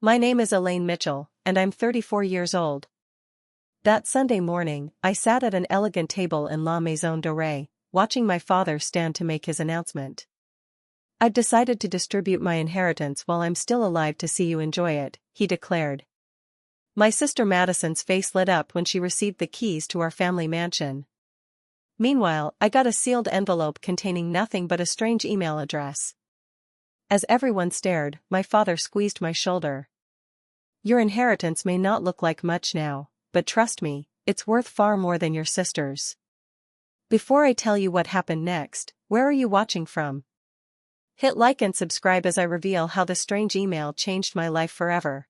My name is Elaine Mitchell, and I'm 34 years old. That Sunday morning, I sat at an elegant table in La Maison Dorée, watching my father stand to make his announcement. "I've decided to distribute my inheritance while I'm still alive to see you enjoy it," he declared. My sister Madison's face lit up when she received the keys to our family mansion. Meanwhile, I got a sealed envelope containing nothing but a strange email address. As everyone stared, my father squeezed my shoulder. "Your inheritance may not look like much now, but trust me, it's worth far more than your sister's." Before I tell you what happened next, where are you watching from? Hit like and subscribe as I reveal how the strange email changed my life forever.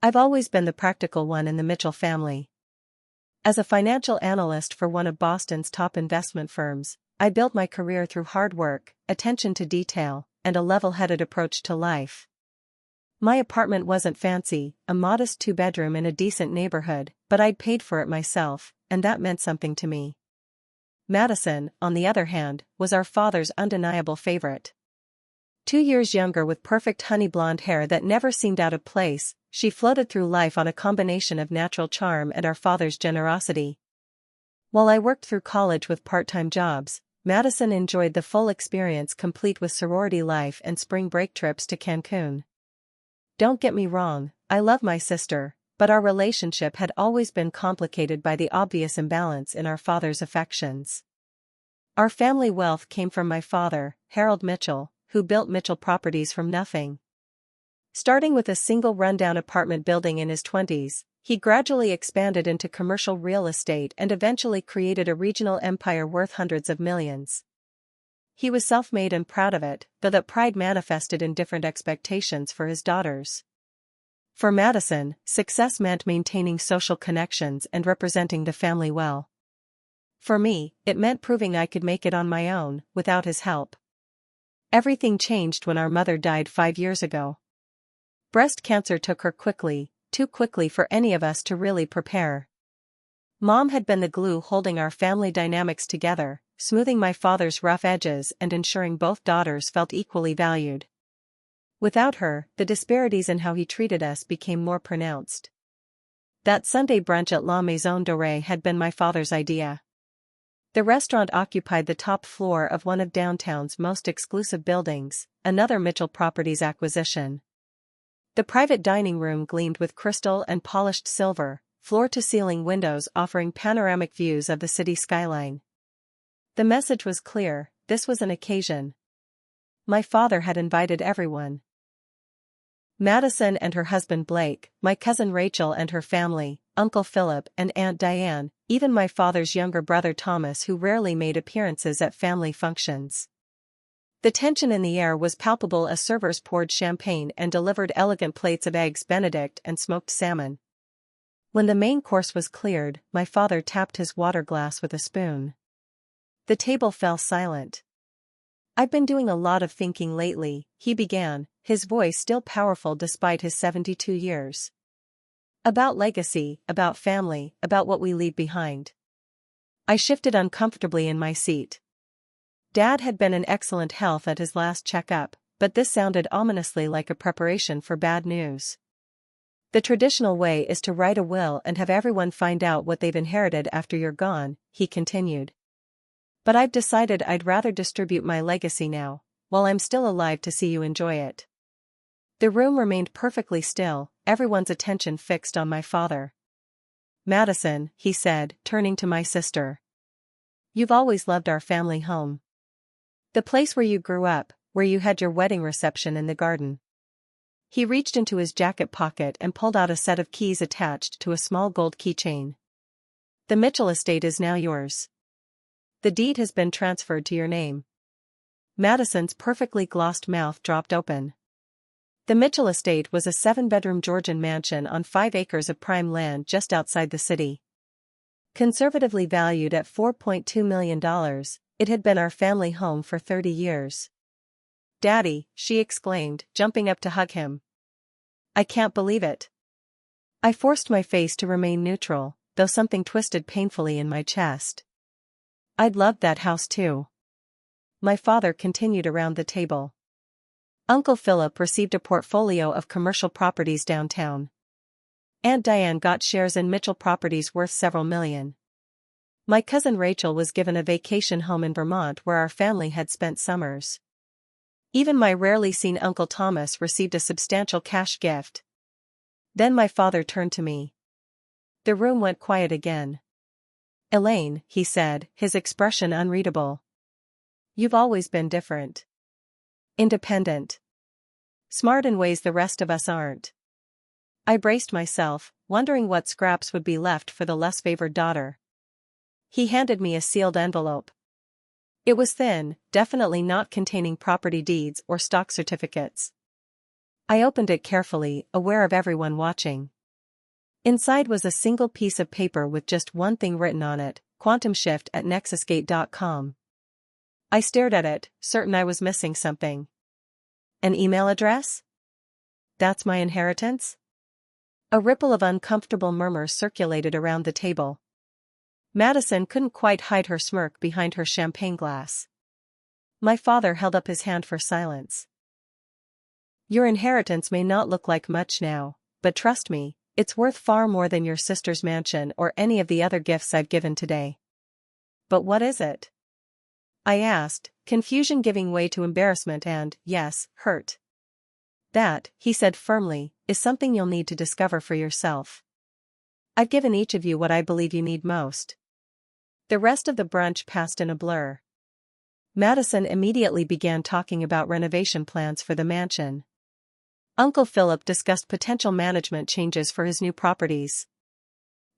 I've always been the practical one in the Mitchell family. As a financial analyst for one of Boston's top investment firms, I built my career through hard work, attention to detail, and a level-headed approach to life. My apartment wasn't fancy, a modest two-bedroom in a decent neighborhood, but I'd paid for it myself, and that meant something to me. Madison, on the other hand, was our father's undeniable favorite. 2 years younger with perfect honey blonde hair that never seemed out of place, she floated through life on a combination of natural charm and our father's generosity. While I worked through college with part-time jobs, Madison enjoyed the full experience complete with sorority life and spring break trips to Cancun. Don't get me wrong, I love my sister, but our relationship had always been complicated by the obvious imbalance in our father's affections. Our family wealth came from my father, Harold Mitchell, who built Mitchell Properties from nothing. Starting with a single rundown apartment building in his 20s, he gradually expanded into commercial real estate and eventually created a regional empire worth hundreds of millions. He was self-made and proud of it, though that pride manifested in different expectations for his daughters. For Madison, success meant maintaining social connections and representing the family well. For me, it meant proving I could make it on my own, without his help. Everything changed when our mother died 5 years ago. Breast cancer took her quickly, too quickly for any of us to really prepare. Mom had been the glue holding our family dynamics together, smoothing my father's rough edges and ensuring both daughters felt equally valued. Without her, the disparities in how he treated us became more pronounced. That Sunday brunch at La Maison Dorée had been my father's idea. The restaurant occupied the top floor of one of downtown's most exclusive buildings, another Mitchell Properties acquisition. The private dining room gleamed with crystal and polished silver, floor-to-ceiling windows offering panoramic views of the city skyline. The message was clear: this was an occasion. My father had invited everyone. Madison and her husband Blake, my cousin Rachel and her family, Uncle Philip and Aunt Diane, even my father's younger brother Thomas, who rarely made appearances at family functions. The tension in the air was palpable as servers poured champagne and delivered elegant plates of eggs Benedict and smoked salmon. When the main course was cleared, my father tapped his water glass with a spoon. The table fell silent. "I've been doing a lot of thinking lately," he began, his voice still powerful despite his 72 years. "About legacy, about family, about what we leave behind." I shifted uncomfortably in my seat. Dad had been in excellent health at his last checkup, but this sounded ominously like a preparation for bad news. "The traditional way is to write a will and have everyone find out what they've inherited after you're gone," he continued. "But I've decided I'd rather distribute my legacy now, while I'm still alive to see you enjoy it." The room remained perfectly still, everyone's attention fixed on my father. "Madison," he said, turning to my sister. "You've always loved our family home. The place where you grew up, where you had your wedding reception in the garden." He reached into his jacket pocket and pulled out a set of keys attached to a small gold keychain. "The Mitchell estate is now yours. The deed has been transferred to your name." Madison's perfectly glossed mouth dropped open. The Mitchell estate was a 7-bedroom Georgian mansion on 5 acres of prime land just outside the city. Conservatively valued at $4.2 million, it had been our family home for 30 years. "Daddy," she exclaimed, jumping up to hug him. "I can't believe it." I forced my face to remain neutral, though something twisted painfully in my chest. "I'd loved that house too." My father continued around the table. Uncle Philip received a portfolio of commercial properties downtown. Aunt Diane got shares in Mitchell properties worth several million. My cousin Rachel was given a vacation home in Vermont where our family had spent summers. Even my rarely seen Uncle Thomas received a substantial cash gift. Then my father turned to me. The room went quiet again. "Elaine," he said, his expression unreadable. "You've always been different. Independent. Smart in ways the rest of us aren't." I braced myself, wondering what scraps would be left for the less favored daughter. He handed me a sealed envelope. It was thin, definitely not containing property deeds or stock certificates. I opened it carefully, aware of everyone watching. Inside was a single piece of paper with just one thing written on it: quantumshift@nexusgate.com. I stared at it, certain I was missing something. An email address? That's my inheritance? A ripple of uncomfortable murmurs circulated around the table. Madison couldn't quite hide her smirk behind her champagne glass. My father held up his hand for silence. "Your inheritance may not look like much now, but trust me, it's worth far more than your sister's mansion or any of the other gifts I've given today." "But what is it?" I asked, confusion giving way to embarrassment and, yes, hurt. "That," he said firmly, "is something you'll need to discover for yourself. I've given each of you what I believe you need most." The rest of the brunch passed in a blur. Madison immediately began talking about renovation plans for the mansion. Uncle Philip discussed potential management changes for his new properties.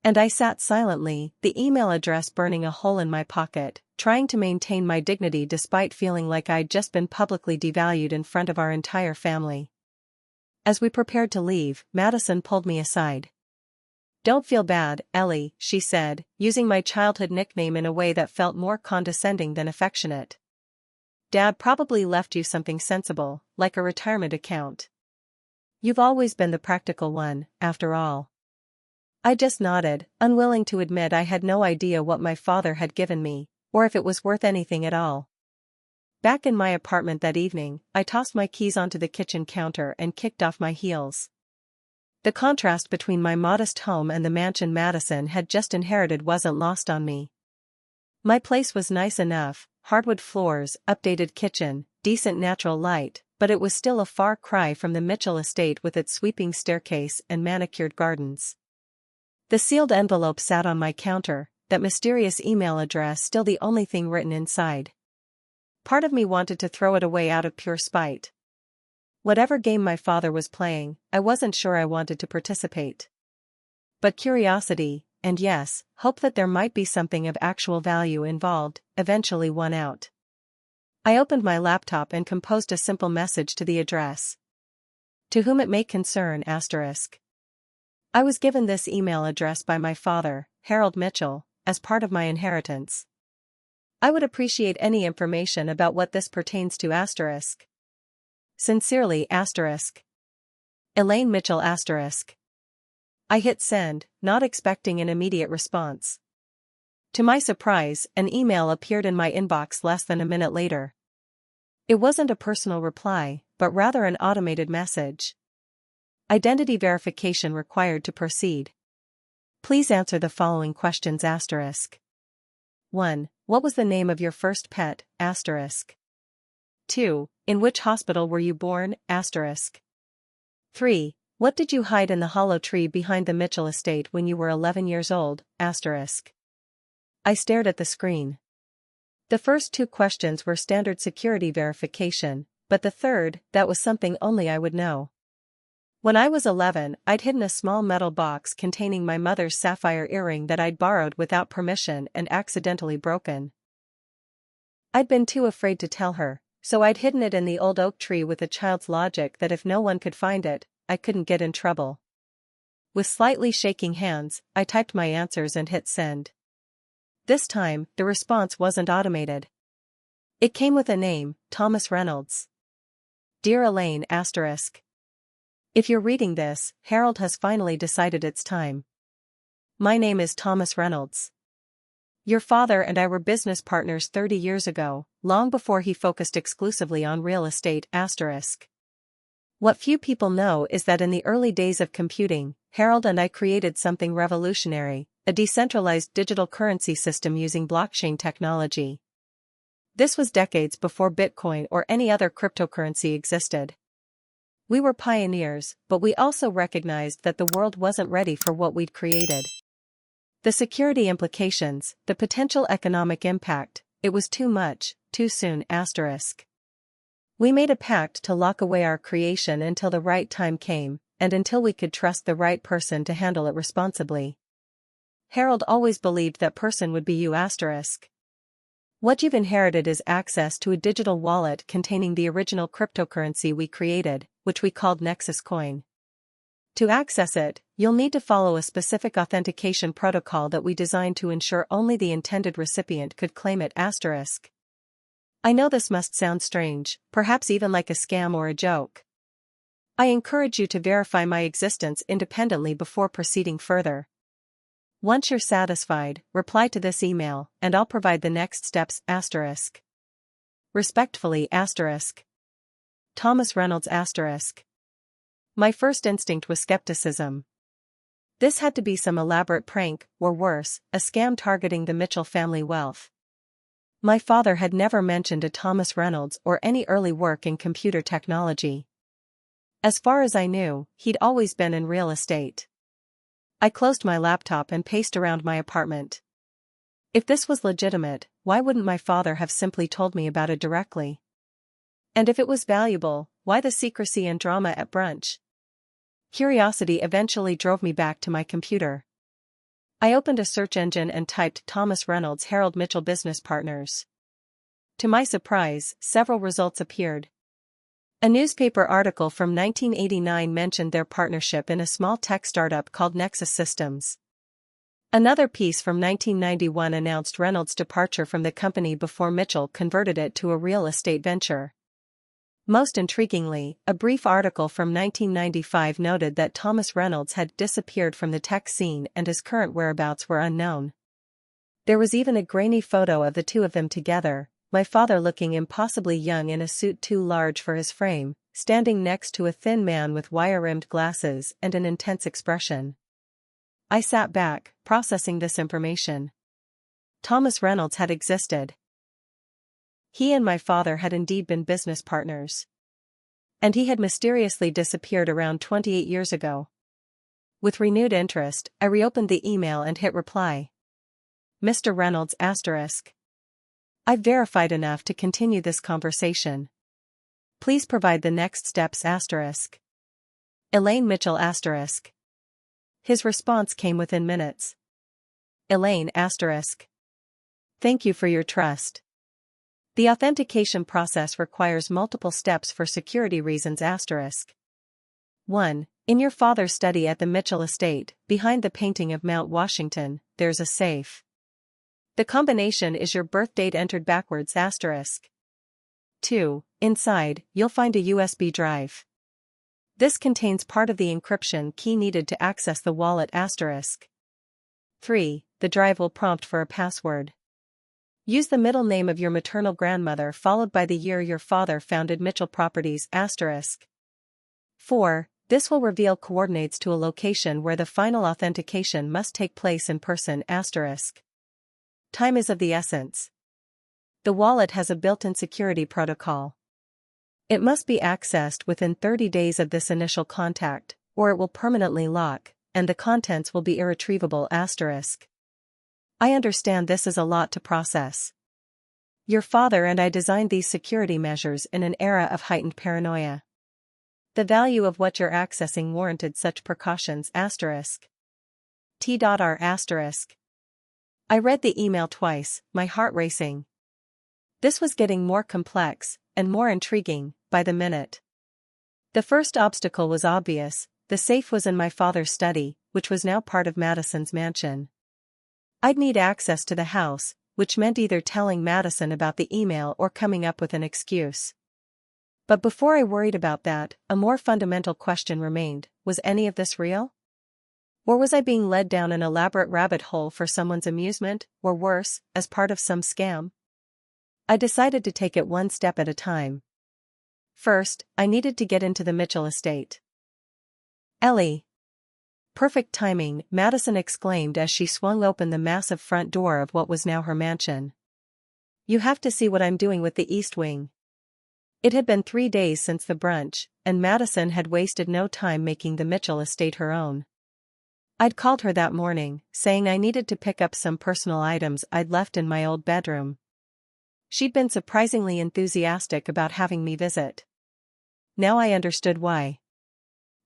And I sat silently, the email address burning a hole in my pocket, trying to maintain my dignity despite feeling like I'd just been publicly devalued in front of our entire family. As we prepared to leave, Madison pulled me aside. "Don't feel bad, Ellie," she said, using my childhood nickname in a way that felt more condescending than affectionate. "Dad probably left you something sensible, like a retirement account. You've always been the practical one, after all." I just nodded, unwilling to admit I had no idea what my father had given me, or if it was worth anything at all. Back in my apartment that evening, I tossed my keys onto the kitchen counter and kicked off my heels. The contrast between my modest home and the mansion Madison had just inherited wasn't lost on me. My place was nice enough, hardwood floors, updated kitchen, decent natural light, but it was still a far cry from the Mitchell estate with its sweeping staircase and manicured gardens. The sealed envelope sat on my counter, that mysterious email address still the only thing written inside. Part of me wanted to throw it away out of pure spite. Whatever game my father was playing, I wasn't sure I wanted to participate. But curiosity, and yes, hope that there might be something of actual value involved, eventually won out. I opened my laptop and composed a simple message to the address. "To whom it may concern, **. I was given this email address by my father, Harold Mitchell, as part of my inheritance. I would appreciate any information about what this pertains to **. Sincerely **. Elaine Mitchell **. I hit send, not expecting an immediate response. To my surprise, an email appeared in my inbox less than a minute later. It wasn't a personal reply, but rather an automated message. Identity verification required to proceed. Please answer the following questions **. 1. What was the name of your first pet? 2. In which hospital were you born? 3. What did you hide in the hollow tree behind the Mitchell estate when you were 11 years old? I stared at the screen. The first two questions were standard security verification, but the third, that was something only I would know. When I was 11, I'd hidden a small metal box containing my mother's sapphire earring that I'd borrowed without permission and accidentally broken. I'd been too afraid to tell her, so I'd hidden it in the old oak tree with a child's logic that if no one could find it, I couldn't get in trouble. With slightly shaking hands, I typed my answers and hit send. This time, the response wasn't automated. It came with a name, Thomas Reynolds. Dear Elaine **. If you're reading this, Harold has finally decided it's time. My name is Thomas Reynolds. Your father and I were business partners 30 years ago, long before he focused exclusively on real estate **. What few people know is that in the early days of computing, Harold and I created something revolutionary, a decentralized digital currency system using blockchain technology. This was decades before Bitcoin or any other cryptocurrency existed. We were pioneers, but we also recognized that the world wasn't ready for what we'd created. The security implications, the potential economic impact, it was too much, too soon. We made a pact to lock away our creation until the right time came, and until we could trust the right person to handle it responsibly. Harold always believed that person would be you. What you've inherited is access to a digital wallet containing the original cryptocurrency we created, which we called Nexus Coin. To access it, you'll need to follow a specific authentication protocol that we designed to ensure only the intended recipient could claim it. I know this must sound strange, perhaps even like a scam or a joke. I encourage you to verify my existence independently before proceeding further. Once you're satisfied, reply to this email, and I'll provide the next steps. Respectfully. Thomas Reynolds. My first instinct was skepticism. This had to be some elaborate prank, or worse, a scam targeting the Mitchell family wealth. My father had never mentioned a Thomas Reynolds or any early work in computer technology. As far as I knew, he'd always been in real estate. I closed my laptop and paced around my apartment. If this was legitimate, why wouldn't my father have simply told me about it directly? And if it was valuable, why the secrecy and drama at Brunch? Curiosity eventually drove me back to my computer. I opened a search engine and typed Thomas Reynolds Harold Mitchell Business Partners. To my surprise, several results appeared. A newspaper article from 1989 mentioned their partnership in a small tech startup called Nexus Systems. Another piece from 1991 announced Reynolds' departure from the company before Mitchell converted it to a real estate venture. Most intriguingly, a brief article from 1995 noted that Thomas Reynolds had disappeared from the tech scene and his current whereabouts were unknown. There was even a grainy photo of the two of them together, my father looking impossibly young in a suit too large for his frame, standing next to a thin man with wire-rimmed glasses and an intense expression. I sat back, processing this information. Thomas Reynolds had existed. He and my father had indeed been business partners. And he had mysteriously disappeared around 28 years ago. With renewed interest, I reopened the email and hit reply. Mr. Reynolds*. I've verified enough to continue this conversation. Please provide the next steps*. Elaine Mitchell*. His response came within minutes. Elaine*. Thank you for your trust. The authentication process requires multiple steps for security reasons*. 1. In your father's study at the Mitchell estate, behind the painting of Mount Washington, there's a safe. The combination is your birth date entered backwards*. 2. Inside, you'll find a USB drive. This contains part of the encryption key needed to access the wallet*. 3. The drive will prompt for a password. Use the middle name of your maternal grandmother followed by the year your father founded Mitchell Properties*. 4. This will reveal coordinates to a location where the final authentication must take place in person*. Time is of the essence. The wallet has a built-in security protocol. It must be accessed within 30 days of this initial contact, or it will permanently lock, and the contents will be irretrievable*. I understand this is a lot to process. Your father and I designed these security measures in an era of heightened paranoia. The value of what you're accessing warranted such precautions*. T.R*. I read the email twice, my heart racing. This was getting more complex, and more intriguing, by the minute. The first obstacle was obvious, the safe was in my father's study, which was now part of Madison's mansion. I'd need access to the house, which meant either telling Madison about the email or coming up with an excuse. But before I worried about that, a more fundamental question remained: was any of this real? Or was I being led down an elaborate rabbit hole for someone's amusement, or worse, as part of some scam? I decided to take it one step at a time. First, I needed to get into the Mitchell estate. Ellie. Perfect timing, Madison exclaimed as she swung open the massive front door of what was now her mansion. You have to see what I'm doing with the East Wing. It had been 3 days since the brunch, and Madison had wasted no time making the Mitchell estate her own. I'd called her that morning, saying I needed to pick up some personal items I'd left in my old bedroom. She'd been surprisingly enthusiastic about having me visit. Now I understood why.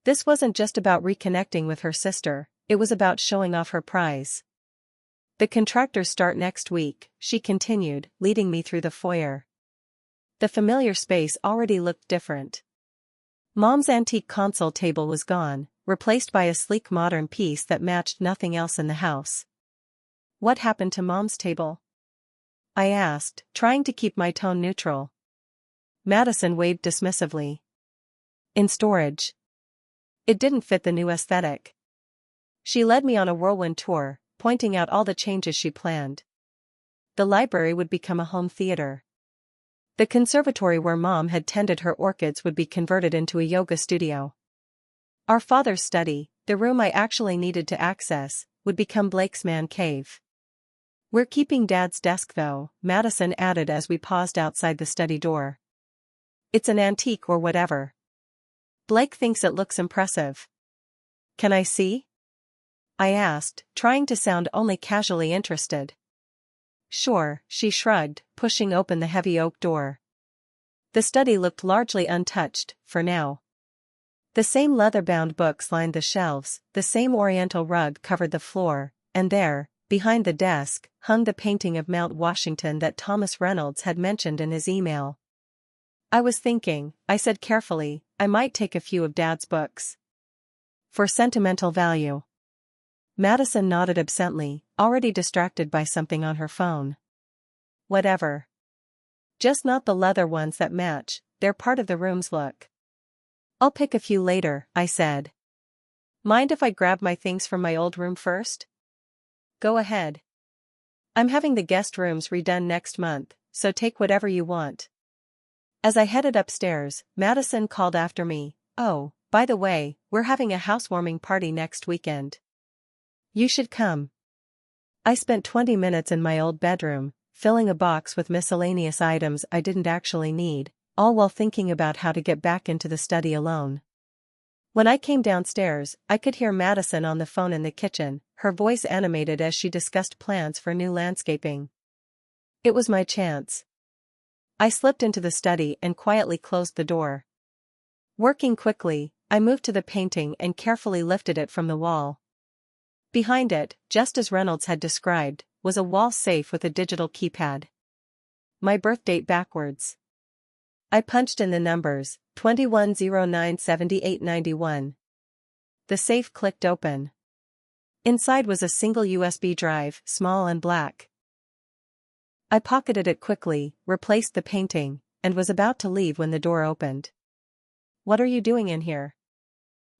This wasn't just about reconnecting with her sister, it was about showing off her prize. The contractors start next week, she continued, leading me through the foyer. The familiar space already looked different. Mom's antique console table was gone, replaced by a sleek modern piece that matched nothing else in the house. What happened to Mom's table? I asked, trying to keep my tone neutral. Madison waved dismissively. In storage. It didn't fit the new aesthetic. She led me on a whirlwind tour, pointing out all the changes she planned. The library would become a home theater. The conservatory where Mom had tended her orchids would be converted into a yoga studio. Our father's study, the room I actually needed to access, would become Blake's man cave. We're keeping Dad's desk though, Madison added as we paused outside the study door. It's an antique or whatever. Blake thinks it looks impressive. Can I see? I asked, trying to sound only casually interested. Sure, she shrugged, pushing open the heavy oak door. The study looked largely untouched, for now. The same leather-bound books lined the shelves, the same oriental rug covered the floor, and there, behind the desk, hung the painting of Mount Washington that Thomas Reynolds had mentioned in his email. I was thinking, I said carefully, I might take a few of Dad's books. For sentimental value. Madison nodded absently, already distracted by something on her phone. Whatever. Just not the leather ones that match, they're part of the room's look. I'll pick a few later, I said. Mind if I grab my things from my old room first? Go ahead. I'm having the guest rooms redone next month, so take whatever you want. As I headed upstairs, Madison called after me, oh, by the way, we're having a housewarming party next weekend. You should come. I spent 20 minutes in my old bedroom, filling a box with miscellaneous items I didn't actually need, all while thinking about how to get back into the study alone. When I came downstairs, I could hear Madison on the phone in the kitchen, her voice animated as she discussed plans for new landscaping. It was my chance. I slipped into the study and quietly closed the door. Working quickly, I moved to the painting and carefully lifted it from the wall. Behind it, just as Reynolds had described, was a wall safe with a digital keypad. My birth date backwards. I punched in the numbers, 21097891. The safe clicked open. Inside was a single USB drive, small and black. I pocketed it quickly, replaced the painting, and was about to leave when the door opened. What are you doing in here?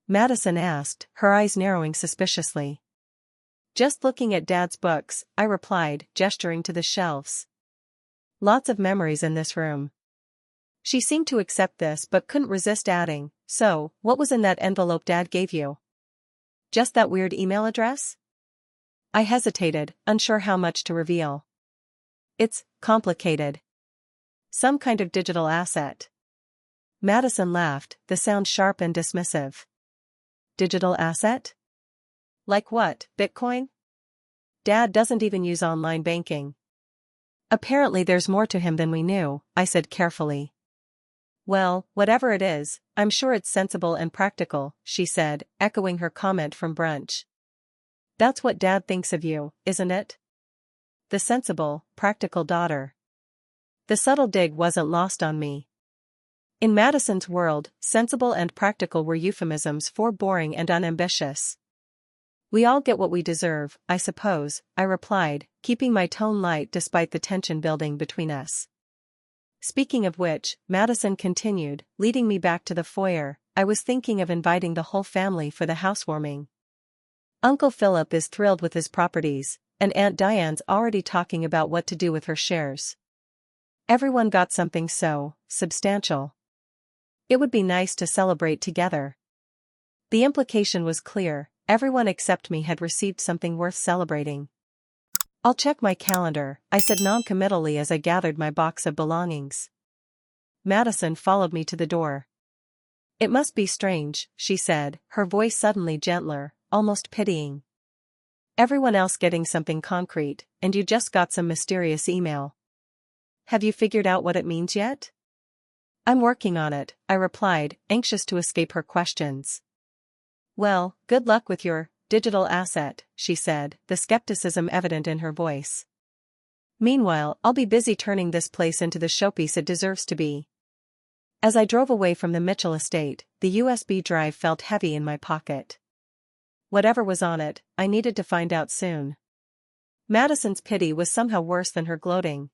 Madison asked, her eyes narrowing suspiciously. Just looking at Dad's books, I replied, gesturing to the shelves. Lots of memories in this room. She seemed to accept this but couldn't resist adding, so, what was in that envelope Dad gave you? Just that weird email address? I hesitated, unsure how much to reveal. It's complicated. Some kind of digital asset. Madison laughed, the sound sharp and dismissive. Digital asset? Like what, Bitcoin? Dad doesn't even use online banking. Apparently there's more to him than we knew, I said carefully. Well, whatever it is, I'm sure it's sensible and practical, she said, echoing her comment from brunch. That's what Dad thinks of you, isn't it? The sensible, practical daughter. The subtle dig wasn't lost on me. In Madison's world, sensible and practical were euphemisms for boring and unambitious. We all get what we deserve, I suppose, I replied, keeping my tone light despite the tension building between us. Speaking of which, Madison continued, leading me back to the foyer, I was thinking of inviting the whole family for the housewarming. Uncle Philip is thrilled with his properties, and Aunt Diane's already talking about what to do with her shares. Everyone got something so substantial. It would be nice to celebrate together. The implication was clear, everyone except me had received something worth celebrating. I'll check my calendar, I said non-committally as I gathered my box of belongings. Madison followed me to the door. It must be strange, she said, her voice suddenly gentler, almost pitying. Everyone else getting something concrete, and you just got some mysterious email. Have you figured out what it means yet? I'm working on it, I replied, anxious to escape her questions. Well, good luck with your digital asset, she said, the skepticism evident in her voice. Meanwhile, I'll be busy turning this place into the showpiece it deserves to be. As I drove away from the Mitchell estate, the USB drive felt heavy in my pocket. Whatever was on it, I needed to find out soon. Madison's pity was somehow worse than her gloating.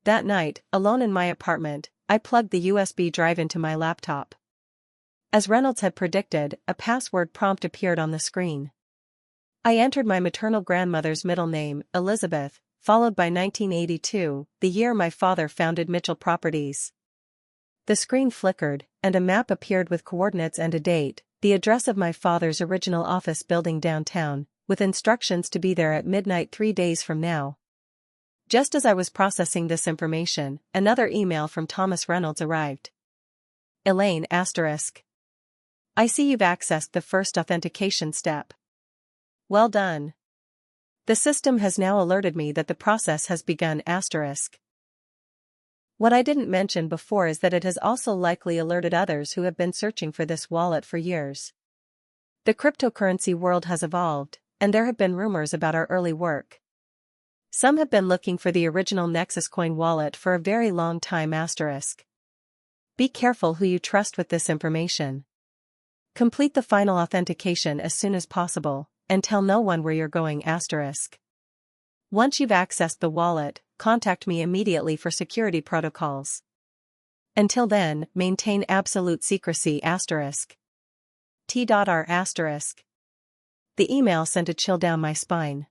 That night, alone in my apartment, I plugged the USB drive into my laptop. As Reynolds had predicted, a password prompt appeared on the screen. I entered my maternal grandmother's middle name, Elizabeth, followed by 1982, the year my father founded Mitchell Properties. The screen flickered, and a map appeared with coordinates and a date, the address of my father's original office building downtown, with instructions to be there at midnight 3 days from now. Just as I was processing this information, another email from Thomas Reynolds arrived. Elaine**. I see you've accessed the first authentication step. Well done. The system has now alerted me that the process has begun**. What I didn't mention before is that it has also likely alerted others who have been searching for this wallet for years. The cryptocurrency world has evolved, and there have been rumors about our early work. Some have been looking for the original Nexus coin wallet for a very long time**. Be careful who you trust with this information. Complete the final authentication as soon as possible, and tell no one where you're going**. Once you've accessed the wallet, contact me immediately for security protocols. Until then, maintain absolute secrecy**. T.R**. The email sent a chill down my spine.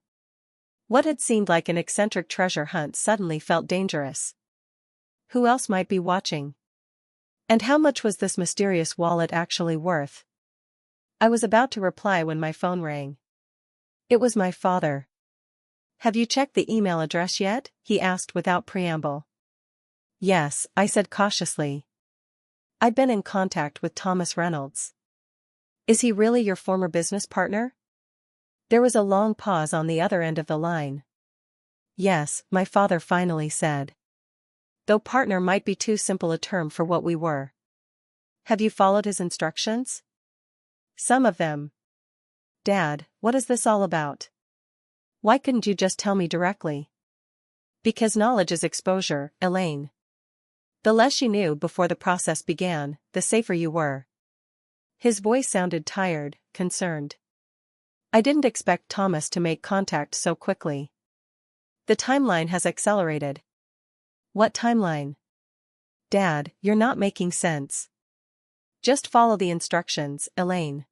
What had seemed like an eccentric treasure hunt suddenly felt dangerous. Who else might be watching? And how much was this mysterious wallet actually worth? I was about to reply when my phone rang. It was my father. Have you checked the email address yet? He asked without preamble. Yes, I said cautiously. I've been in contact with Thomas Reynolds. Is he really your former business partner? There was a long pause on the other end of the line. Yes, my father finally said. Though partner might be too simple a term for what we were. Have you followed his instructions? Some of them. Dad, what is this all about? Why couldn't you just tell me directly? Because knowledge is exposure, Elaine. The less you knew before the process began, the safer you were. His voice sounded tired, concerned. I didn't expect Thomas to make contact so quickly. The timeline has accelerated. What timeline? Dad, you're not making sense. Just follow the instructions, Elaine.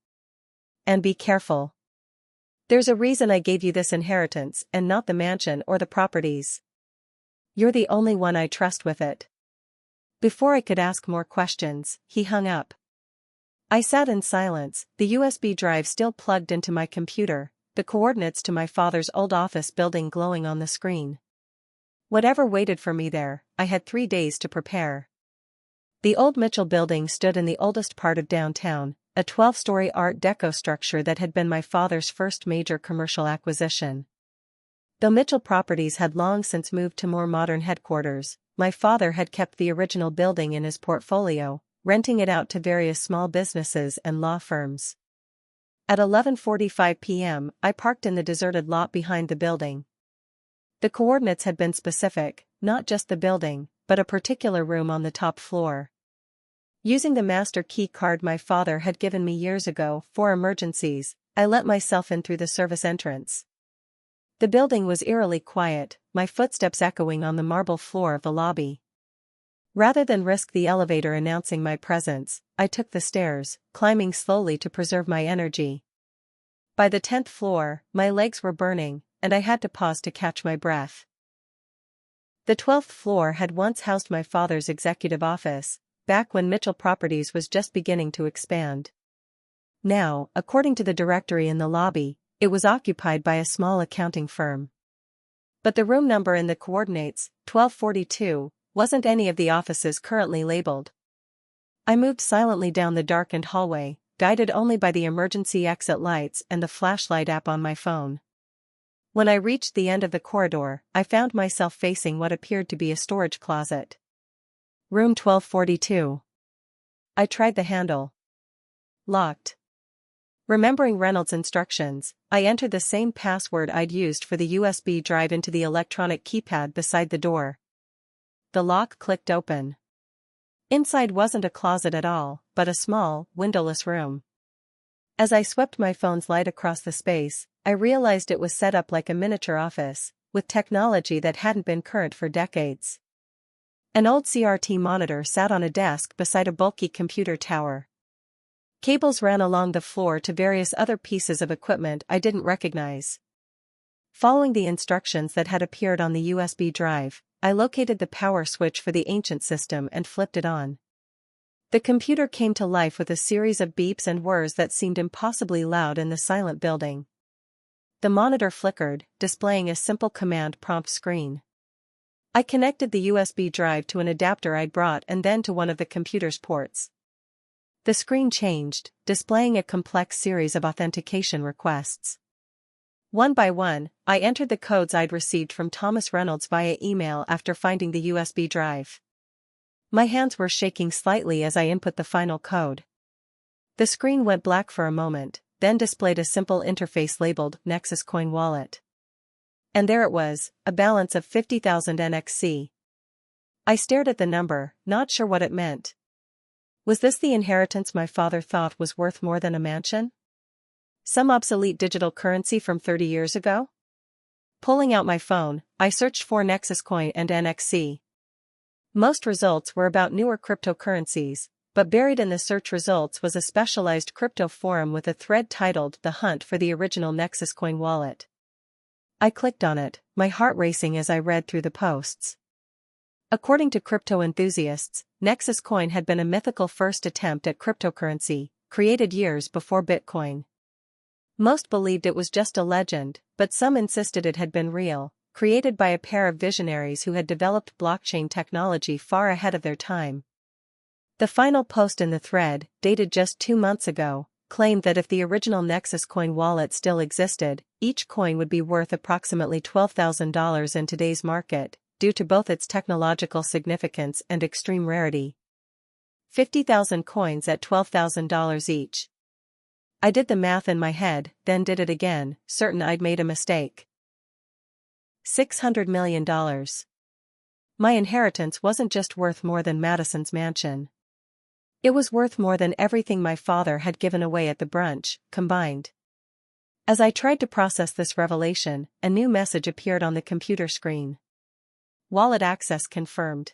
And be careful. There's a reason I gave you this inheritance and not the mansion or the properties. You're the only one I trust with it. Before I could ask more questions, he hung up. I sat in silence, the USB drive still plugged into my computer, the coordinates to my father's old office building glowing on the screen. Whatever waited for me there, I had 3 days to prepare. The old Mitchell building stood in the oldest part of downtown, a 12-story Art Deco structure that had been my father's first major commercial acquisition. Though Mitchell Properties had long since moved to more modern headquarters, my father had kept the original building in his portfolio, renting it out to various small businesses and law firms. At 11:45 p.m., I parked in the deserted lot behind the building. The coordinates had been specific, not just the building, but a particular room on the top floor. Using the master key card my father had given me years ago for emergencies, I let myself in through the service entrance. The building was eerily quiet, my footsteps echoing on the marble floor of the lobby. Rather than risk the elevator announcing my presence, I took the stairs, climbing slowly to preserve my energy. By the 10th floor, my legs were burning, and I had to pause to catch my breath. The 12th floor had once housed my father's executive office, back when Mitchell Properties was just beginning to expand. Now, according to the directory in the lobby, it was occupied by a small accounting firm. But the room number in the coordinates, 1242, wasn't any of the offices currently labeled. I moved silently down the darkened hallway, guided only by the emergency exit lights and the flashlight app on my phone. When I reached the end of the corridor, I found myself facing what appeared to be a storage closet. Room 1242. I tried the handle. Locked. Remembering Reynolds' instructions, I entered the same password I'd used for the USB drive into the electronic keypad beside the door. The lock clicked open. Inside wasn't a closet at all, but a small, windowless room. As I swept my phone's light across the space, I realized it was set up like a miniature office, with technology that hadn't been current for decades. An old CRT monitor sat on a desk beside a bulky computer tower. Cables ran along the floor to various other pieces of equipment I didn't recognize. Following the instructions that had appeared on the USB drive, I located the power switch for the ancient system and flipped it on. The computer came to life with a series of beeps and whirs that seemed impossibly loud in the silent building. The monitor flickered, displaying a simple command prompt screen. I connected the USB drive to an adapter I'd brought and then to one of the computer's ports. The screen changed, displaying a complex series of authentication requests. One by one, I entered the codes I'd received from Thomas Reynolds via email after finding the USB drive. My hands were shaking slightly as I input the final code. The screen went black for a moment, then displayed a simple interface labeled Nexus Coin Wallet. And there it was, a balance of 50,000 NXC. I stared at the number, not sure what it meant. Was this the inheritance my father thought was worth more than a mansion? Some obsolete digital currency from 30 years ago? Pulling out my phone, I searched for Nexus Coin and NXC. Most results were about newer cryptocurrencies, but buried in the search results was a specialized crypto forum with a thread titled The Hunt for the Original Nexus Coin Wallet. I clicked on it, my heart racing as I read through the posts. According to crypto enthusiasts, Nexus Coin had been a mythical first attempt at cryptocurrency, created years before Bitcoin. Most believed it was just a legend, but some insisted it had been real, created by a pair of visionaries who had developed blockchain technology far ahead of their time. The final post in the thread, dated just 2 months ago, claimed that if the original Nexus Coin wallet still existed, each coin would be worth approximately $12,000 in today's market, due to both its technological significance and extreme rarity. 50,000 coins at $12,000 each. I did the math in my head, then did it again, certain I'd made a mistake. $600 million. My inheritance wasn't just worth more than Madison's mansion. It was worth more than everything my father had given away at the brunch, combined. As I tried to process this revelation, a new message appeared on the computer screen. Wallet access confirmed.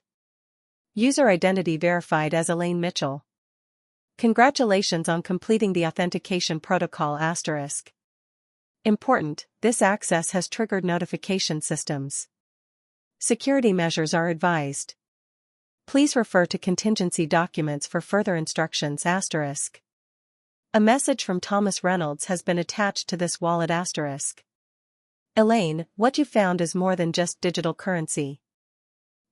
User identity verified as Elaine Mitchell. Congratulations on completing the authentication protocol *. Important, this access has triggered notification systems. Security measures are advised. Please refer to contingency documents for further instructions *. A message from Thomas Reynolds has been attached to this wallet *. Elaine, what you found is more than just digital currency.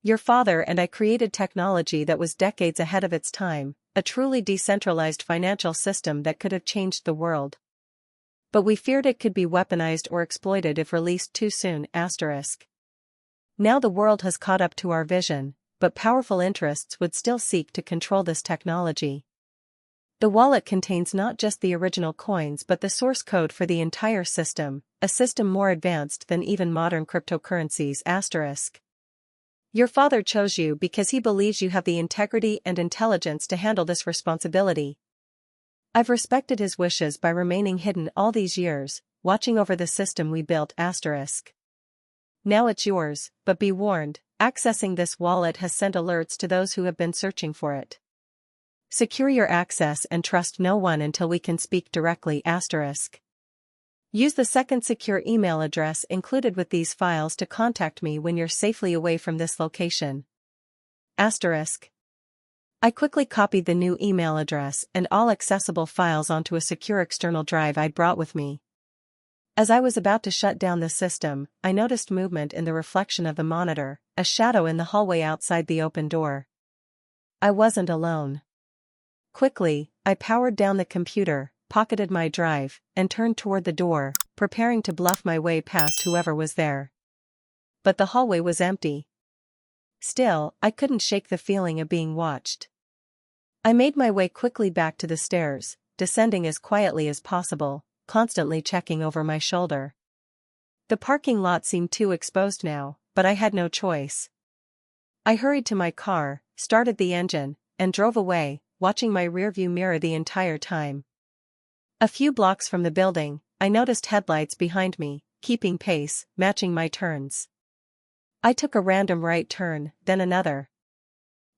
Your father and I created technology that was decades ahead of its time, a truly decentralized financial system that could have changed the world. But we feared it could be weaponized or exploited if released too soon *. Now the world has caught up to our vision, but powerful interests would still seek to control this technology. The wallet contains not just the original coins but the source code for the entire system, a system more advanced than even modern cryptocurrencies *. Your father chose you because he believes you have the integrity and intelligence to handle this responsibility. I've respected his wishes by remaining hidden all these years, watching over the system we built *. Now it's yours, but be warned, accessing this wallet has sent alerts to those who have been searching for it. Secure your access and trust no one until we can speak directly *. Use the second secure email address included with these files to contact me when you're safely away from this location. *. I quickly copied the new email address and all accessible files onto a secure external drive I'd brought with me. As I was about to shut down the system, I noticed movement in the reflection of the monitor, a shadow in the hallway outside the open door. I wasn't alone. Quickly, I powered down the computer, pocketed my drive, and turned toward the door, preparing to bluff my way past whoever was there. But the hallway was empty. Still, I couldn't shake the feeling of being watched. I made my way quickly back to the stairs, descending as quietly as possible, constantly checking over my shoulder. The parking lot seemed too exposed now, but I had no choice. I hurried to my car, started the engine, and drove away, watching my rearview mirror the entire time. A few blocks from the building, I noticed headlights behind me, keeping pace, matching my turns. I took a random right turn, then another.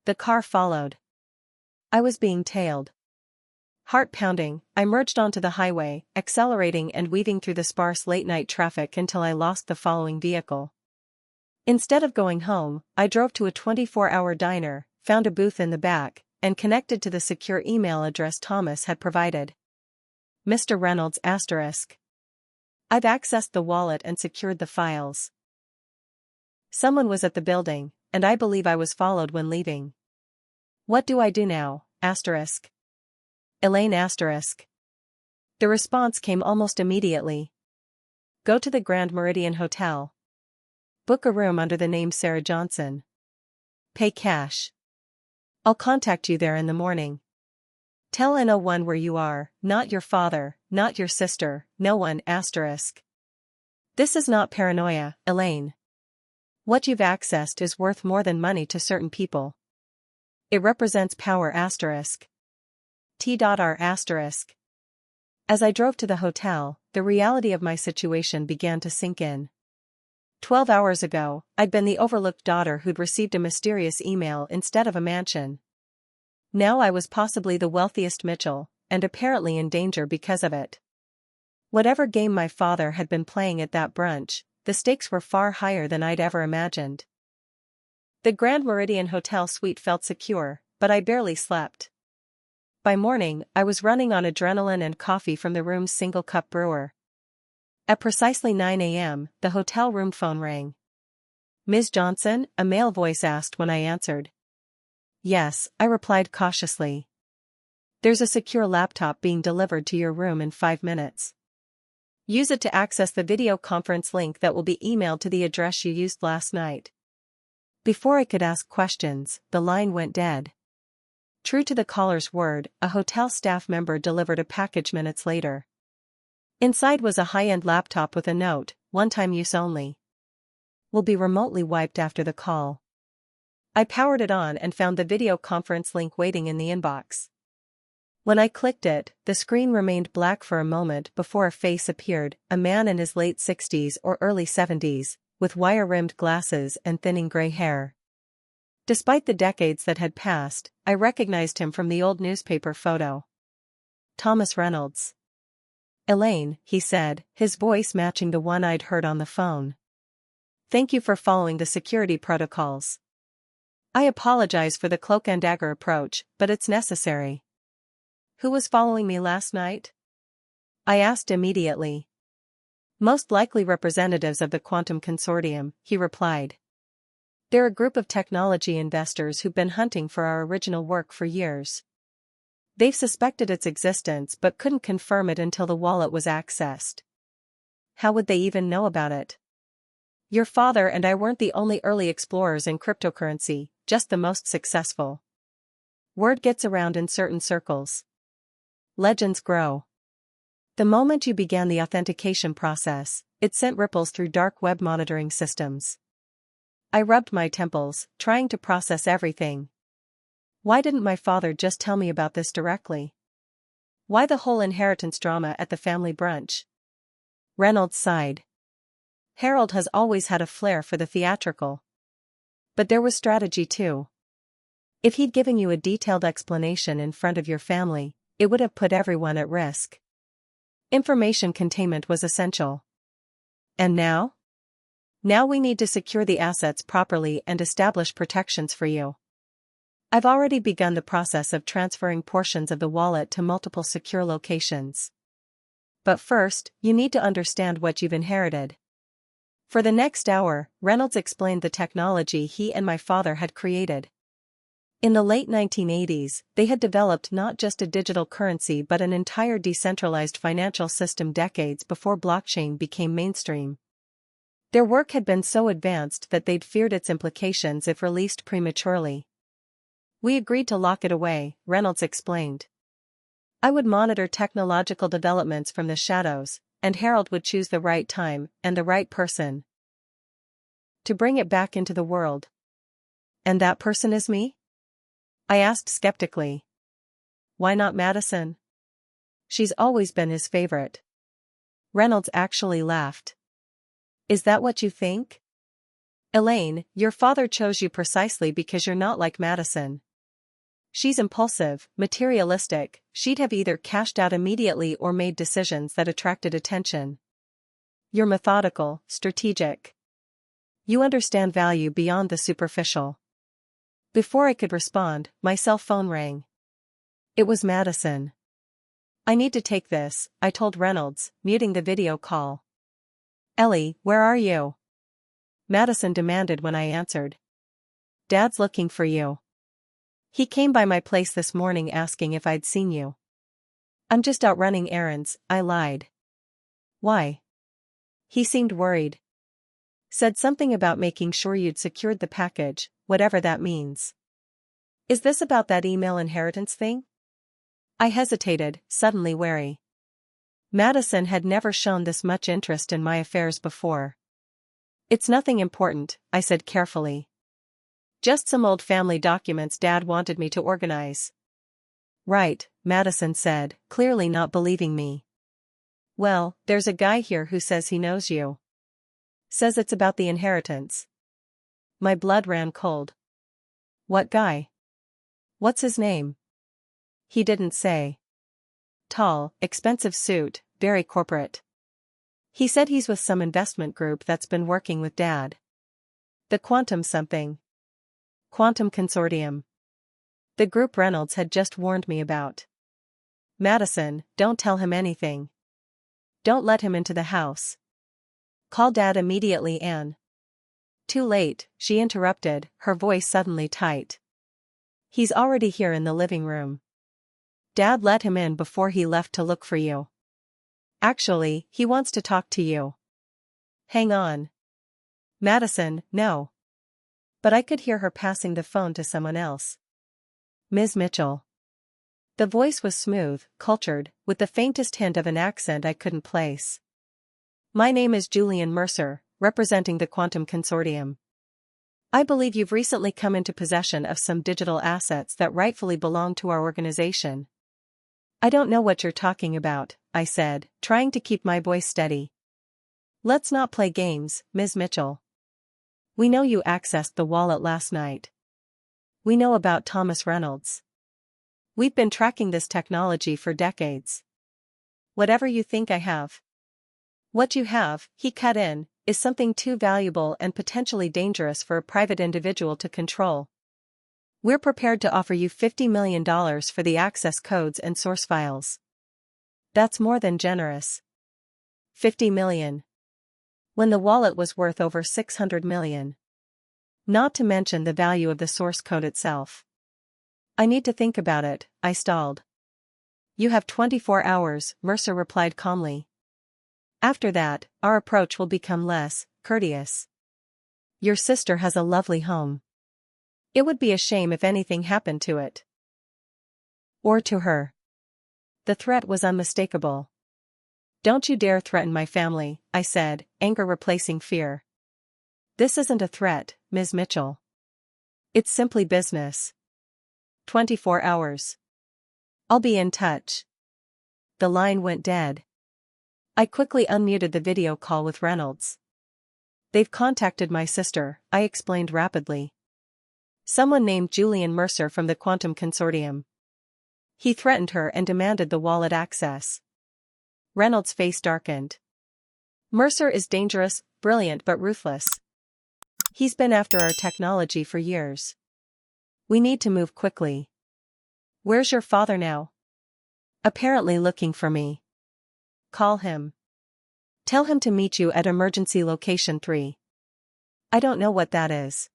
The car followed. I was being tailed. Heart pounding, I merged onto the highway, accelerating and weaving through the sparse late-night traffic until I lost the following vehicle. Instead of going home, I drove to a 24-hour diner, found a booth in the back, and connected to the secure email address Thomas had provided. Mr. Reynolds**. I've accessed the wallet and secured the files. Someone was at the building, and I believe I was followed when leaving. What do I do now? Elaine**. The response came almost immediately. Go to the Grand Meridian Hotel. Book a room under the name Sarah Johnson. Pay cash. I'll contact you there in the morning. Tell N01 where you are, not your father, not your sister, no one**. This is not paranoia, Elaine. What you've accessed is worth more than money to certain people. It represents power**. T.R**. As I drove to the hotel, the reality of my situation began to sink in. 12 hours ago, I'd been the overlooked daughter who'd received a mysterious email instead of a mansion. Now I was possibly the wealthiest Mitchell, and apparently in danger because of it. Whatever game my father had been playing at that brunch, the stakes were far higher than I'd ever imagined. The Grand Meridian Hotel suite felt secure, but I barely slept. By morning, I was running on adrenaline and coffee from the room's single-cup brewer. At precisely 9 a.m., the hotel room phone rang. Ms. Johnson, a male voice asked when I answered. Yes, I replied cautiously. There's a secure laptop being delivered to your room in 5 minutes. Use it to access the video conference link that will be emailed to the address you used last night. Before I could ask questions, the line went dead. True to the caller's word, a hotel staff member delivered a package minutes later. Inside was a high-end laptop with a note, one-time use only. Will be remotely wiped after the call. I powered it on and found the video conference link waiting in the inbox. When I clicked it, the screen remained black for a moment before a face appeared, a man in his late 60s or early 70s, with wire-rimmed glasses and thinning gray hair. Despite the decades that had passed, I recognized him from the old newspaper photo. Thomas Reynolds. Elaine, he said, his voice matching the one I'd heard on the phone. Thank you for following the security protocols. I apologize for the cloak and dagger approach, but it's necessary. Who was following me last night? I asked immediately. Most likely representatives of the Quantum Consortium, he replied. They're a group of technology investors who've been hunting for our original work for years. They've suspected its existence but couldn't confirm it until the wallet was accessed. How would they even know about it? Your father and I weren't the only early explorers in cryptocurrency, just the most successful. Word gets around in certain circles. Legends grow. The moment you began the authentication process, it sent ripples through dark web monitoring systems. I rubbed my temples, trying to process everything. Why didn't my father just tell me about this directly? Why the whole inheritance drama at the family brunch? Reynolds sighed. Harold has always had a flair for the theatrical. But there was strategy too. If he'd given you a detailed explanation in front of your family, it would have put everyone at risk. Information containment was essential. And now? Now we need to secure the assets properly and establish protections for you. I've already begun the process of transferring portions of the wallet to multiple secure locations. But first, you need to understand what you've inherited. For the next hour, Reynolds explained the technology he and my father had created. In the late 1980s, they had developed not just a digital currency but an entire decentralized financial system decades before blockchain became mainstream. Their work had been so advanced that they'd feared its implications if released prematurely. We agreed to lock it away, Reynolds explained. I would monitor technological developments from the shadows, and Harold would choose the right time and the right person to bring it back into the world. And that person is me? I asked skeptically. Why not Madison? She's always been his favorite. Reynolds actually laughed. Is that what you think? Elaine, your father chose you precisely because you're not like Madison. She's impulsive, materialistic, she'd have either cashed out immediately or made decisions that attracted attention. You're methodical, strategic. You understand value beyond the superficial. Before I could respond, my cell phone rang. It was Madison. I need to take this, I told Reynolds, muting the video call. Ellie, where are you? Madison demanded when I answered. Dad's looking for you. He came by my place this morning asking if I'd seen you. I'm just out running errands, I lied. Why? He seemed worried. Said something about making sure you'd secured the package, whatever that means. Is this about that email inheritance thing? I hesitated, suddenly wary. Madison had never shown this much interest in my affairs before. It's nothing important, I said carefully. Just some old family documents Dad wanted me to organize. Right, Madison said, clearly not believing me. Well, there's a guy here who says he knows you. Says it's about the inheritance. My blood ran cold. What guy? What's his name? He didn't say. Tall, expensive suit, very corporate. He said he's with some investment group that's been working with Dad. The Quantum something. Quantum Consortium. The group Reynolds had just warned me about. Madison, don't tell him anything. Don't let him into the house. Call Dad immediately, Anne. Too late, she interrupted, her voice suddenly tight. He's already here in the living room. Dad let him in before he left to look for you. Actually, he wants to talk to you. Hang on. Madison, no. But I could hear her passing the phone to someone else. Ms. Mitchell. The voice was smooth, cultured, with the faintest hint of an accent I couldn't place. My name is Julian Mercer, representing the Quantum Consortium. I believe you've recently come into possession of some digital assets that rightfully belong to our organization. I don't know what you're talking about, I said, trying to keep my voice steady. Let's not play games, Ms. Mitchell. We know you accessed the wallet last night. We know about Thomas Reynolds. We've been tracking this technology for decades. Whatever you think I have. What you have, he cut in, is something too valuable and potentially dangerous for a private individual to control. We're prepared to offer you $50 million for the access codes and source files. That's more than generous. $50 million. When the wallet was worth over $600 million. Not to mention the value of the source code itself. I need to think about it, I stalled. You have 24 hours, Mercer replied calmly. After that, our approach will become less courteous. Your sister has a lovely home. It would be a shame if anything happened to it. Or to her. The threat was unmistakable. Don't you dare threaten my family, I said, anger replacing fear. This isn't a threat, Ms. Mitchell. It's simply business. 24 hours. I'll be in touch. The line went dead. I quickly unmuted the video call with Reynolds. They've contacted my sister, I explained rapidly. Someone named Julian Mercer from the Quantum Consortium. He threatened her and demanded the wallet access. Reynolds' face darkened. Mercer is dangerous, brilliant but ruthless. He's been after our technology for years. We need to move quickly. Where's your father now? Apparently looking for me. Call him. Tell him to meet you at emergency location 3. I don't know what that is.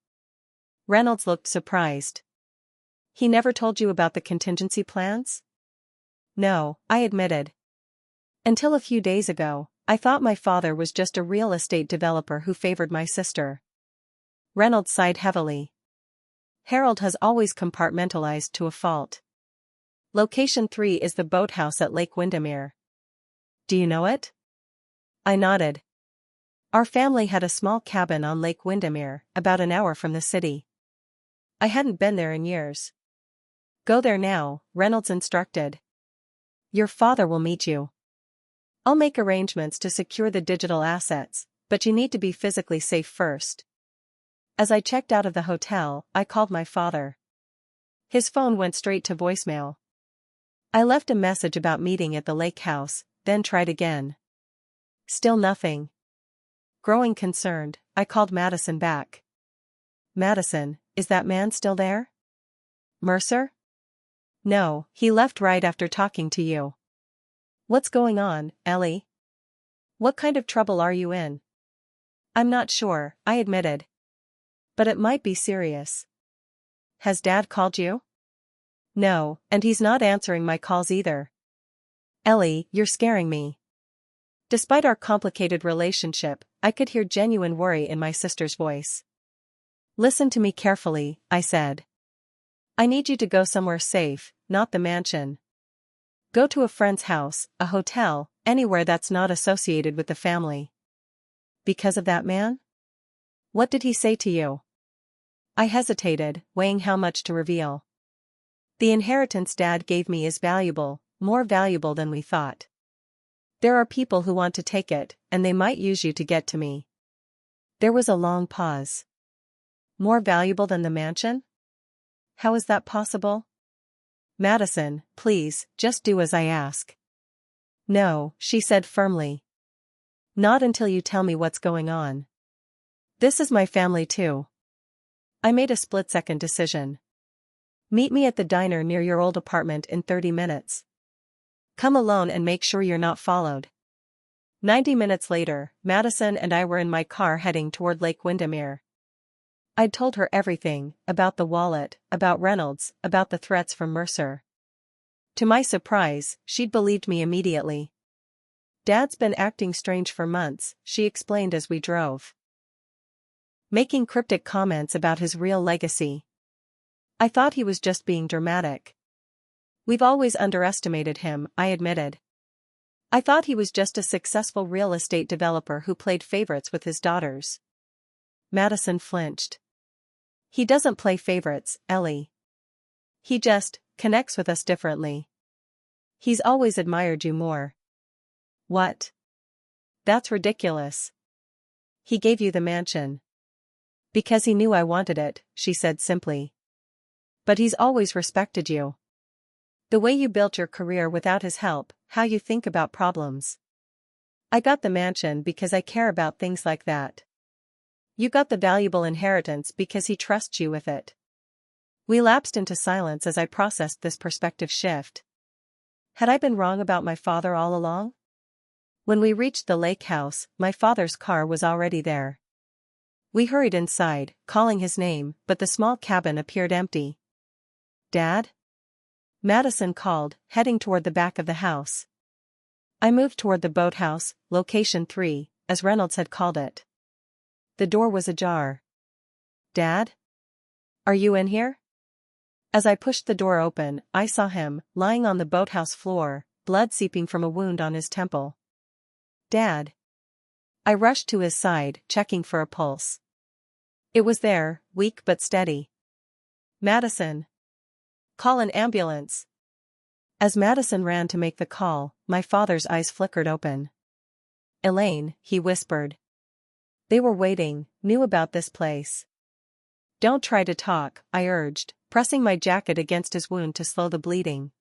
Reynolds looked surprised. He never told you about the contingency plans? No, I admitted. Until a few days ago, I thought my father was just a real estate developer who favored my sister. Reynolds sighed heavily. Harold has always compartmentalized to a fault. Location 3 is the boathouse at Lake Windermere. Do you know it? I nodded. Our family had a small cabin on Lake Windermere, about an hour from the city. I hadn't been there in years. Go there now, Reynolds instructed. Your father will meet you. I'll make arrangements to secure the digital assets, but you need to be physically safe first. As I checked out of the hotel, I called my father. His phone went straight to voicemail. I left a message about meeting at the lake house, then tried again. Still nothing. Growing concerned, I called Madison back. Madison, is that man still there? Mercer? No, he left right after talking to you. What's going on, Ellie? What kind of trouble are you in? I'm not sure, I admitted. But it might be serious. Has Dad called you? No, and he's not answering my calls either. Ellie, you're scaring me. Despite our complicated relationship, I could hear genuine worry in my sister's voice. Listen to me carefully, I said. I need you to go somewhere safe, not the mansion. Go to a friend's house, a hotel, anywhere that's not associated with the family. Because of that man? What did he say to you? I hesitated, weighing how much to reveal. The inheritance Dad gave me is valuable, more valuable than we thought. There are people who want to take it, and they might use you to get to me. There was a long pause. More valuable than the mansion? How is that possible? Madison, please, just do as I ask. No, she said firmly. Not until you tell me what's going on. This is my family too. I made a split-second decision. Meet me at the diner near your old apartment in 30 minutes. Come alone and make sure you're not followed. 90 minutes later, Madison and I were in my car heading toward Lake Windermere. I'd told her everything, about the wallet, about Reynolds, about the threats from Mercer. To my surprise, she'd believed me immediately. Dad's been acting strange for months, she explained as we drove. Making cryptic comments about his real legacy. I thought he was just being dramatic. We've always underestimated him, I admitted. I thought he was just a successful real estate developer who played favorites with his daughters. Madison flinched. He doesn't play favorites, Ellie. He just connects with us differently. He's always admired you more. What? That's ridiculous. He gave you the mansion. Because he knew I wanted it, she said simply. But he's always respected you. The way you built your career without his help, how you think about problems. I got the mansion because I care about things like that. You got the valuable inheritance because he trusts you with it. We lapsed into silence as I processed this perspective shift. Had I been wrong about my father all along? When we reached the lake house, my father's car was already there. We hurried inside, calling his name, but the small cabin appeared empty. Dad? Madison called, heading toward the back of the house. I moved toward the boathouse, location 3, as Reynolds had called it. The door was ajar. Dad? Are you in here? As I pushed the door open, I saw him, lying on the boathouse floor, blood seeping from a wound on his temple. Dad. I rushed to his side, checking for a pulse. It was there, weak but steady. Madison. Call an ambulance. As Madison ran to make the call, my father's eyes flickered open. Elaine, he whispered. They were waiting, knew about this place. Don't try to talk, I urged, pressing my jacket against his wound to slow the bleeding.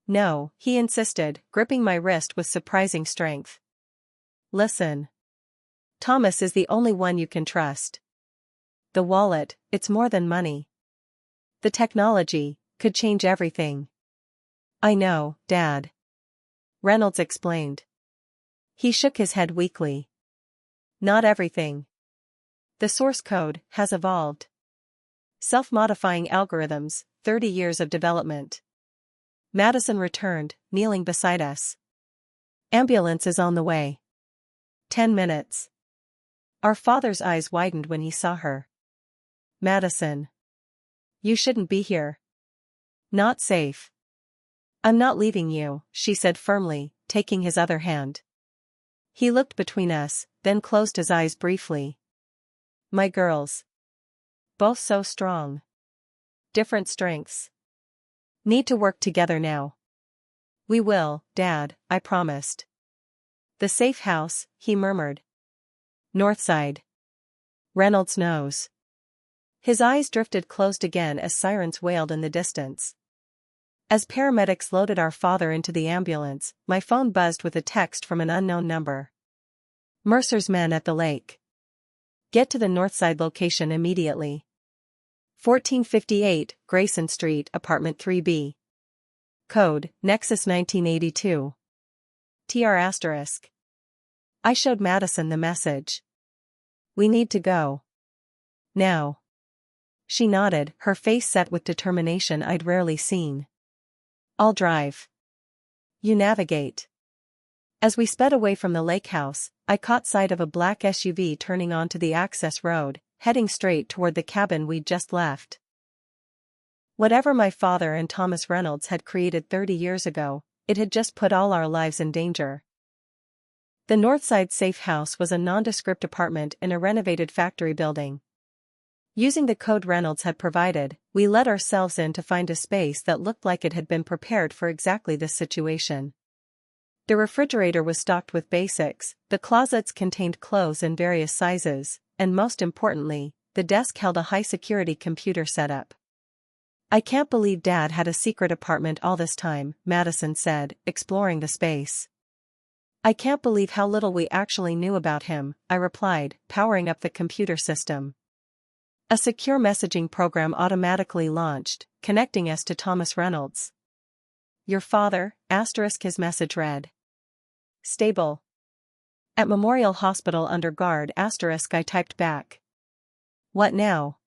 No, he insisted, gripping my wrist with surprising strength. Listen. Thomas is the only one you can trust. The wallet, it's more than money. The technology could change everything. I know, Dad. Reynolds explained. He shook his head weakly. Not everything. The source code has evolved. Self-modifying algorithms, 30 years of development. Madison returned, kneeling beside us. Ambulance is on the way. 10 minutes. Our father's eyes widened when he saw her. Madison. You shouldn't be here. Not safe. I'm not leaving you, she said firmly, taking his other hand. He looked between us, then closed his eyes briefly. My girls. Both so strong. Different strengths. Need to work together now. We will, Dad, I promised. The safe house, he murmured. North side. Reynolds knows. His eyes drifted closed again as sirens wailed in the distance. As paramedics loaded our father into the ambulance, my phone buzzed with a text from an unknown number. Mercer's men at the lake. Get to the Northside location immediately. 1458, Grayson Street, Apartment 3B. Code, Nexus 1982. TR**. I showed Madison the message. We need to go. Now. She nodded, her face set with determination I'd rarely seen. I'll drive. You navigate. As we sped away from the lake house, I caught sight of a black SUV turning onto the access road, heading straight toward the cabin we'd just left. Whatever my father and Thomas Reynolds had created 30 years ago, it had just put all our lives in danger. The Northside safe house was a nondescript apartment in a renovated factory building. Using the code Reynolds had provided, we let ourselves in to find a space that looked like it had been prepared for exactly this situation. The refrigerator was stocked with basics, the closets contained clothes in various sizes, and most importantly, the desk held a high-security computer setup. I can't believe Dad had a secret apartment all this time, Madison said, exploring the space. I can't believe how little we actually knew about him, I replied, powering up the computer system. A secure messaging program automatically launched, connecting us to Thomas Reynolds. Your father, his message read. Stable. At Memorial Hospital under guard, I typed back. What now?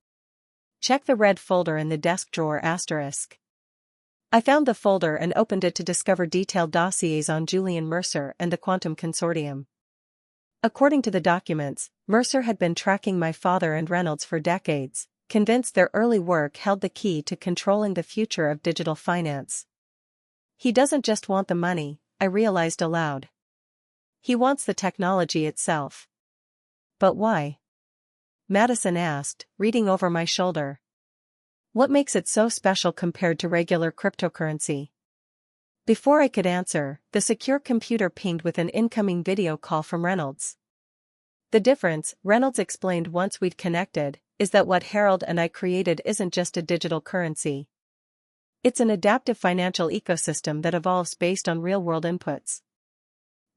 Check the red folder in the desk drawer, I found the folder and opened it to discover detailed dossiers on Julian Mercer and the Quantum Consortium. According to the documents, Mercer had been tracking my father and Reynolds for decades, convinced their early work held the key to controlling the future of digital finance. He doesn't just want the money, I realized aloud. He wants the technology itself. But why? Madison asked, reading over my shoulder. What makes it so special compared to regular cryptocurrency? Before I could answer, the secure computer pinged with an incoming video call from Reynolds. The difference, Reynolds explained once we'd connected, is that what Harold and I created isn't just a digital currency. It's an adaptive financial ecosystem that evolves based on real-world inputs.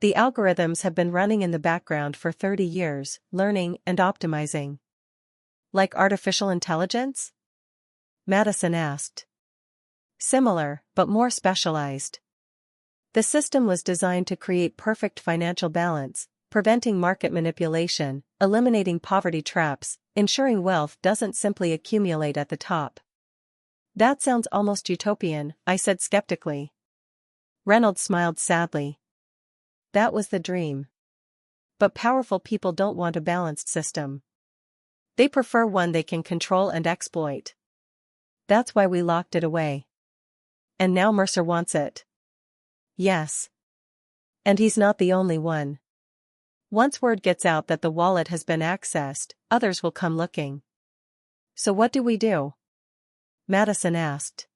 The algorithms have been running in the background for 30 years, learning and optimizing. Like artificial intelligence? Madison asked. Similar, but more specialized. The system was designed to create perfect financial balance, preventing market manipulation, eliminating poverty traps, ensuring wealth doesn't simply accumulate at the top. That sounds almost utopian, I said skeptically. Reynolds smiled sadly. That was the dream. But powerful people don't want a balanced system. They prefer one they can control and exploit. That's why we locked it away. And now Mercer wants it. Yes. And he's not the only one. Once word gets out that the wallet has been accessed, others will come looking. So what do we do? Madison asked.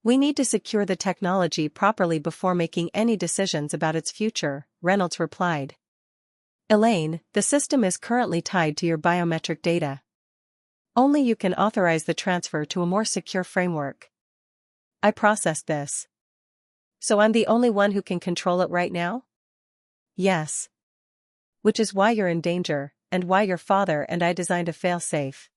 We need to secure the technology properly before making any decisions about its future, Reynolds replied. Elaine, the system is currently tied to your biometric data. Only you can authorize the transfer to a more secure framework. I processed this. So I'm the only one who can control it right now? Yes. Which is why you're in danger, and why your father and I designed a failsafe.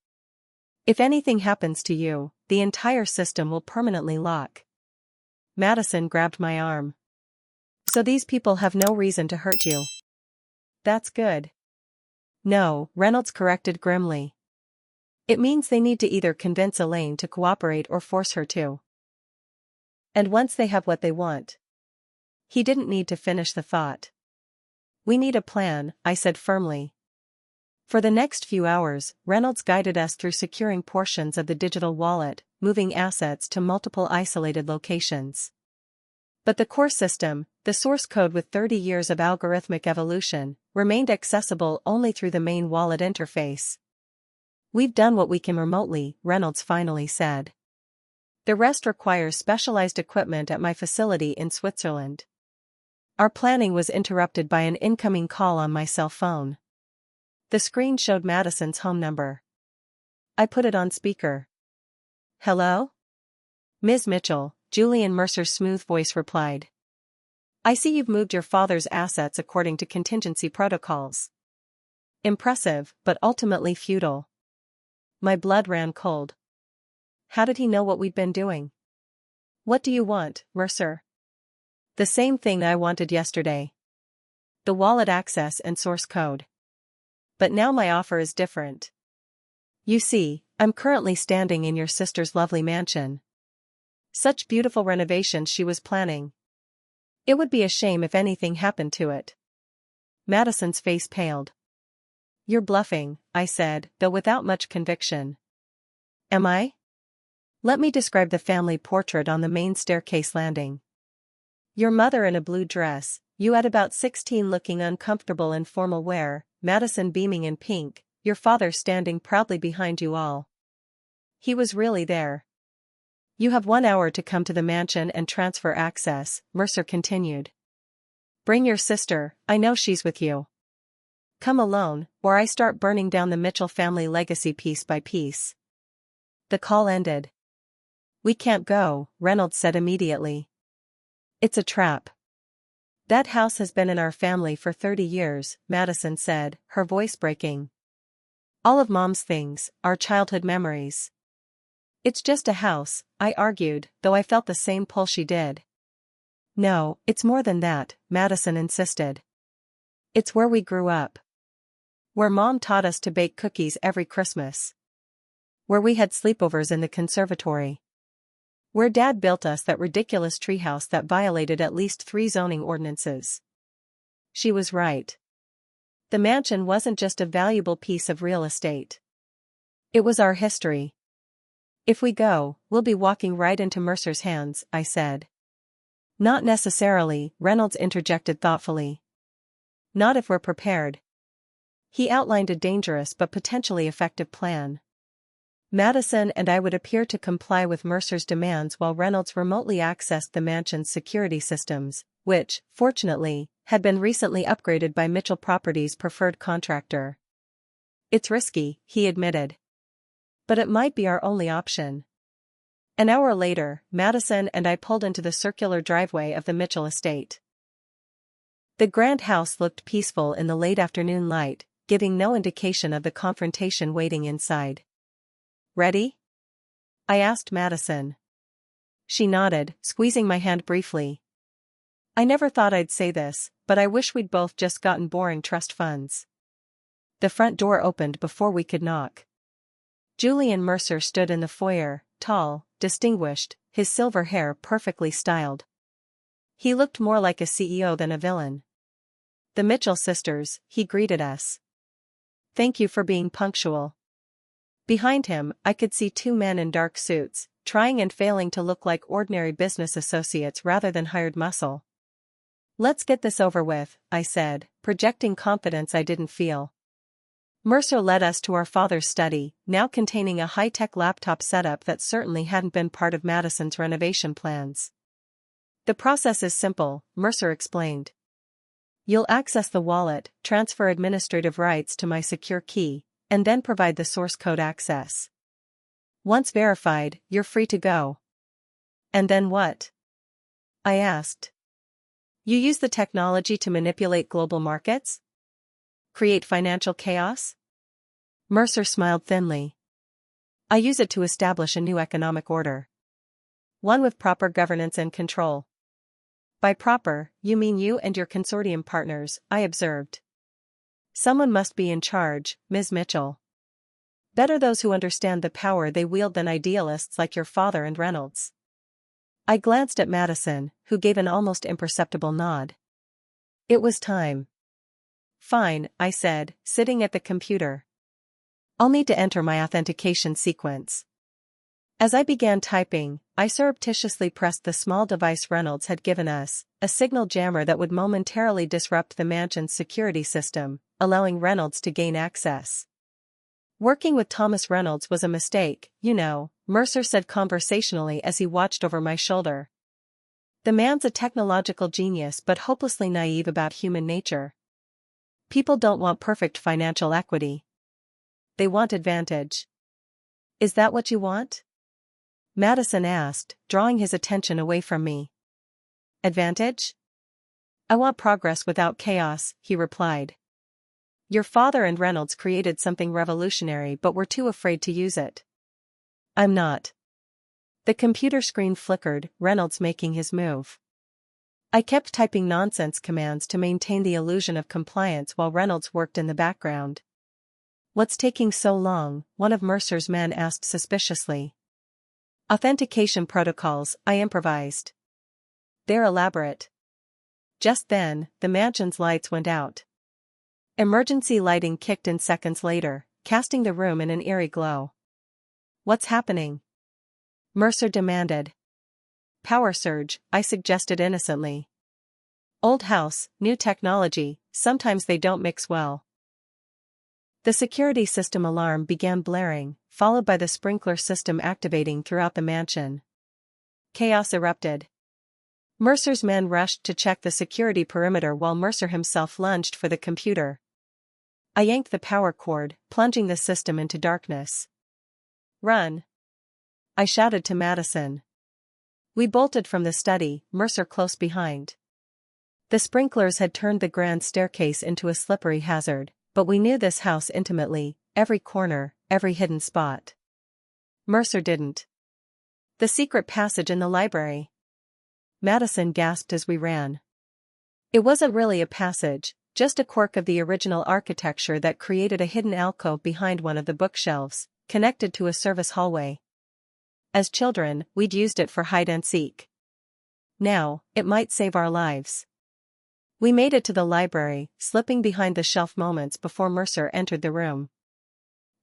If anything happens to you, the entire system will permanently lock. Madison grabbed my arm. So these people have no reason to hurt you. That's good. No, Reynolds corrected grimly. It means they need to either convince Elaine to cooperate or force her to. And once they have what they want. He didn't need to finish the thought. We need a plan, I said firmly. For the next few hours, Reynolds guided us through securing portions of the digital wallet, moving assets to multiple isolated locations. But the core system, the source code with 30 years of algorithmic evolution, remained accessible only through the main wallet interface. We've done what we can remotely, Reynolds finally said. The rest requires specialized equipment at my facility in Switzerland. Our planning was interrupted by an incoming call on my cell phone. The screen showed Madison's home number. I put it on speaker. Hello? Ms. Mitchell, Julian Mercer's smooth voice replied. I see you've moved your father's assets according to contingency protocols. Impressive, but ultimately futile. My blood ran cold. How did he know what we'd been doing? What do you want, Mercer? The same thing I wanted yesterday. The wallet access and source code. But now my offer is different. You see, I'm currently standing in your sister's lovely mansion. Such beautiful renovations she was planning. It would be a shame if anything happened to it. Madison's face paled. You're bluffing, I said, though without much conviction. Am I? Let me describe the family portrait on the main staircase landing. Your mother in a blue dress, you at about 16 looking uncomfortable in formal wear, Madison beaming in pink, your father standing proudly behind you all. He was really there. You have 1 hour to come to the mansion and transfer access, Mercer continued. Bring your sister, I know she's with you. Come alone, or I start burning down the Mitchell family legacy piece by piece. The call ended. We can't go, Reynolds said immediately. It's a trap. That house has been in our family for 30 years, Madison said, her voice breaking. All of Mom's things, our childhood memories. It's just a house, I argued, though I felt the same pull she did. No, it's more than that, Madison insisted. It's where we grew up. Where Mom taught us to bake cookies every Christmas. Where we had sleepovers in the conservatory. Where Dad built us that ridiculous treehouse that violated at least 3 zoning ordinances. She was right. The mansion wasn't just a valuable piece of real estate. It was our history. If we go, we'll be walking right into Mercer's hands, I said. Not necessarily, Reynolds interjected thoughtfully. Not if we're prepared. He outlined a dangerous but potentially effective plan. Madison and I would appear to comply with Mercer's demands while Reynolds remotely accessed the mansion's security systems, which, fortunately, had been recently upgraded by Mitchell Properties' preferred contractor. It's risky, he admitted. But it might be our only option. An hour later, Madison and I pulled into the circular driveway of the Mitchell estate. The grand house looked peaceful in the late afternoon light, giving no indication of the confrontation waiting inside. Ready? I asked Madison. She nodded, squeezing my hand briefly. I never thought I'd say this, but I wish we'd both just gotten boring trust funds. The front door opened before we could knock. Julian Mercer stood in the foyer, tall, distinguished, his silver hair perfectly styled. He looked more like a CEO than a villain. The Mitchell sisters, he greeted us. Thank you for being punctual. Behind him, I could see 2 men in dark suits, trying and failing to look like ordinary business associates rather than hired muscle. Let's get this over with, I said, projecting confidence I didn't feel. Mercer led us to our father's study, now containing a high-tech laptop setup that certainly hadn't been part of Madison's renovation plans. The process is simple, Mercer explained. You'll access the wallet, transfer administrative rights to my secure key, and then provide the source code access. Once verified, you're free to go. And then what? I asked. You use the technology to manipulate global markets? Create financial chaos? Mercer smiled thinly. I use it to establish a new economic order. One with proper governance and control. By proper, you mean you and your consortium partners, I observed. Someone must be in charge, Ms. Mitchell. Better those who understand the power they wield than idealists like your father and Reynolds. I glanced at Madison, who gave an almost imperceptible nod. It was time. Fine, I said, sitting at the computer. I'll need to enter my authentication sequence. As I began typing, I surreptitiously pressed the small device Reynolds had given us, a signal jammer that would momentarily disrupt the mansion's security system, allowing Reynolds to gain access. Working with Thomas Reynolds was a mistake, you know, Mercer said conversationally as he watched over my shoulder. The man's a technological genius but hopelessly naive about human nature. People don't want perfect financial equity. They want advantage. Is that what you want? Madison asked, drawing his attention away from me. Advantage? I want progress without chaos, he replied. Your father and Reynolds created something revolutionary but were too afraid to use it. I'm not. The computer screen flickered, Reynolds making his move. I kept typing nonsense commands to maintain the illusion of compliance while Reynolds worked in the background. What's taking so long? One of Mercer's men asked suspiciously. Authentication protocols, I improvised. They're elaborate. Just then, the mansion's lights went out. Emergency lighting kicked in seconds later, casting the room in an eerie glow. What's happening? Mercer demanded. Power surge, I suggested innocently. Old house, new technology, sometimes they don't mix well. The security system alarm began blaring, followed by the sprinkler system activating throughout the mansion. Chaos erupted. Mercer's men rushed to check the security perimeter while Mercer himself lunged for the computer. I yanked the power cord, plunging the system into darkness. Run! I shouted to Madison. We bolted from the study, Mercer close behind. The sprinklers had turned the grand staircase into a slippery hazard, but we knew this house intimately, every corner, every hidden spot. Mercer didn't. The secret passage in the library. Madison gasped as we ran. It wasn't really a passage, just a quirk of the original architecture that created a hidden alcove behind one of the bookshelves, connected to a service hallway. As children, we'd used it for hide and seek. Now, it might save our lives. We made it to the library, slipping behind the shelf moments before Mercer entered the room.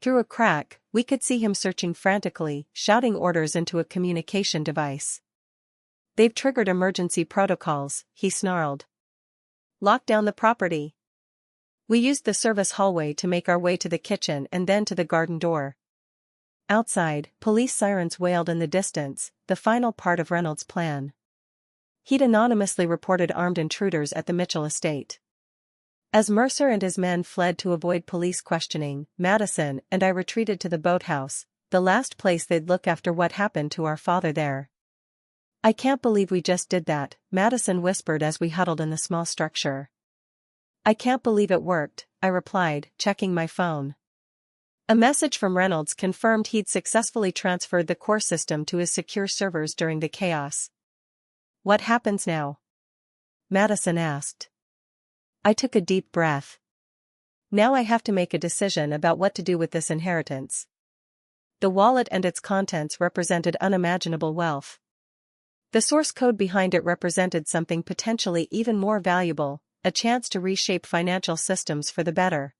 Through a crack, we could see him searching frantically, shouting orders into a communication device. They've triggered emergency protocols, he snarled. Lock down the property. We used the service hallway to make our way to the kitchen and then to the garden door. Outside, police sirens wailed in the distance, the final part of Reynolds' plan. He'd anonymously reported armed intruders at the Mitchell estate. As Mercer and his men fled to avoid police questioning, Madison and I retreated to the boathouse, the last place they'd look after what happened to our father there. I can't believe we just did that, Madison whispered as we huddled in the small structure. I can't believe it worked, I replied, checking my phone. A message from Reynolds confirmed he'd successfully transferred the core system to his secure servers during the chaos. What happens now? Madison asked. I took a deep breath. Now I have to make a decision about what to do with this inheritance. The wallet and its contents represented unimaginable wealth. The source code behind it represented something potentially even more valuable, a chance to reshape financial systems for the better.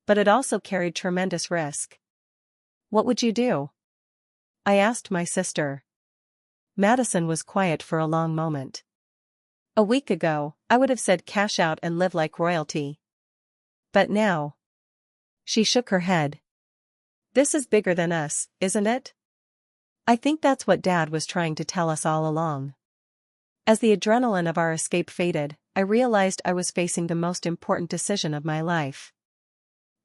But it also carried tremendous risk. What would you do? I asked my sister. Madison was quiet for a long moment. A week ago, I would have said cash out and live like royalty. But now. She shook her head. This is bigger than us, isn't it? I think that's what Dad was trying to tell us all along. As the adrenaline of our escape faded, I realized I was facing the most important decision of my life.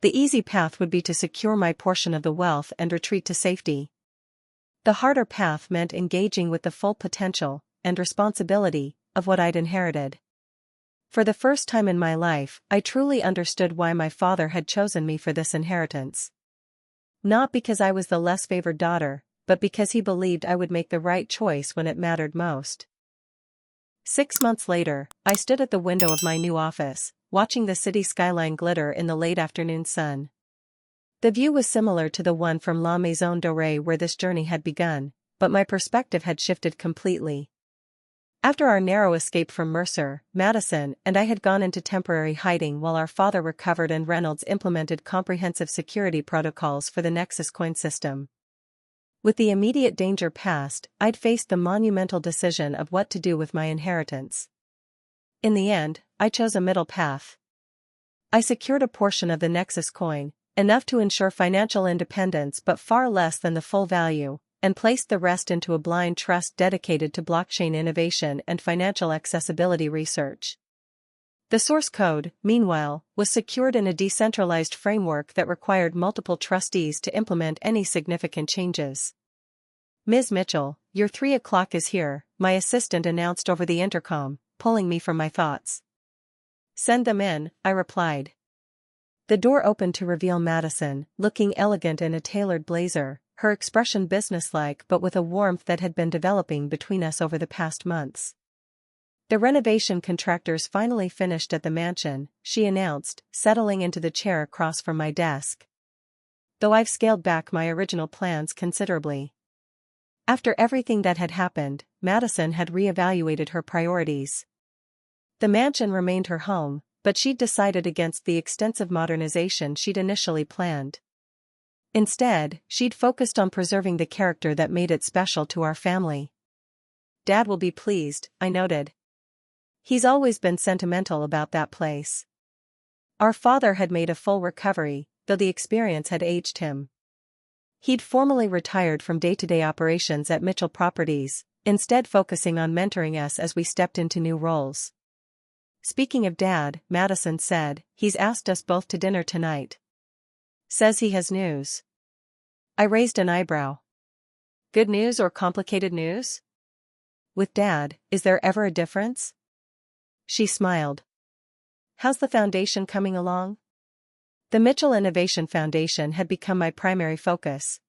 The easy path would be to secure my portion of the wealth and retreat to safety. The harder path meant engaging with the full potential and responsibility of what I'd inherited. For the first time in my life, I truly understood why my father had chosen me for this inheritance. Not because I was the less favored daughter, but because he believed I would make the right choice when it mattered most. 6 months later, I stood at the window of my new office, watching the city skyline glitter in the late afternoon sun. The view was similar to the one from La Maison Dorée where this journey had begun, but my perspective had shifted completely. After our narrow escape from Mercer, Madison and I had gone into temporary hiding while our father recovered and Reynolds implemented comprehensive security protocols for the Nexus coin system. With the immediate danger past, I'd faced the monumental decision of what to do with my inheritance. In the end, I chose a middle path. I secured a portion of the Nexus coin, enough to ensure financial independence but far less than the full value, and placed the rest into a blind trust dedicated to blockchain innovation and financial accessibility research. The source code, meanwhile, was secured in a decentralized framework that required multiple trustees to implement any significant changes. "Ms. Mitchell, your 3 o'clock is here," my assistant announced over the intercom, pulling me from my thoughts. "Send them in," I replied. The door opened to reveal Madison, looking elegant in a tailored blazer, her expression businesslike but with a warmth that had been developing between us over the past months. "The renovation contractors finally finished at the mansion," she announced, settling into the chair across from my desk. "Though I've scaled back my original plans considerably." After everything that had happened, Madison had reevaluated her priorities. The mansion remained her home, but she'd decided against the extensive modernization she'd initially planned. Instead, she'd focused on preserving the character that made it special to our family. "Dad will be pleased," I noted. "He's always been sentimental about that place." Our father had made a full recovery, though the experience had aged him. He'd formally retired from day-to-day operations at Mitchell Properties, instead focusing on mentoring us as we stepped into new roles. "Speaking of Dad," Madison said, "he's asked us both to dinner tonight. Says he has news." I raised an eyebrow. "Good news or complicated news?" "With Dad, is there ever a difference?" She smiled. "How's the foundation coming along?" The Mitchell Innovation Foundation had become my primary focus.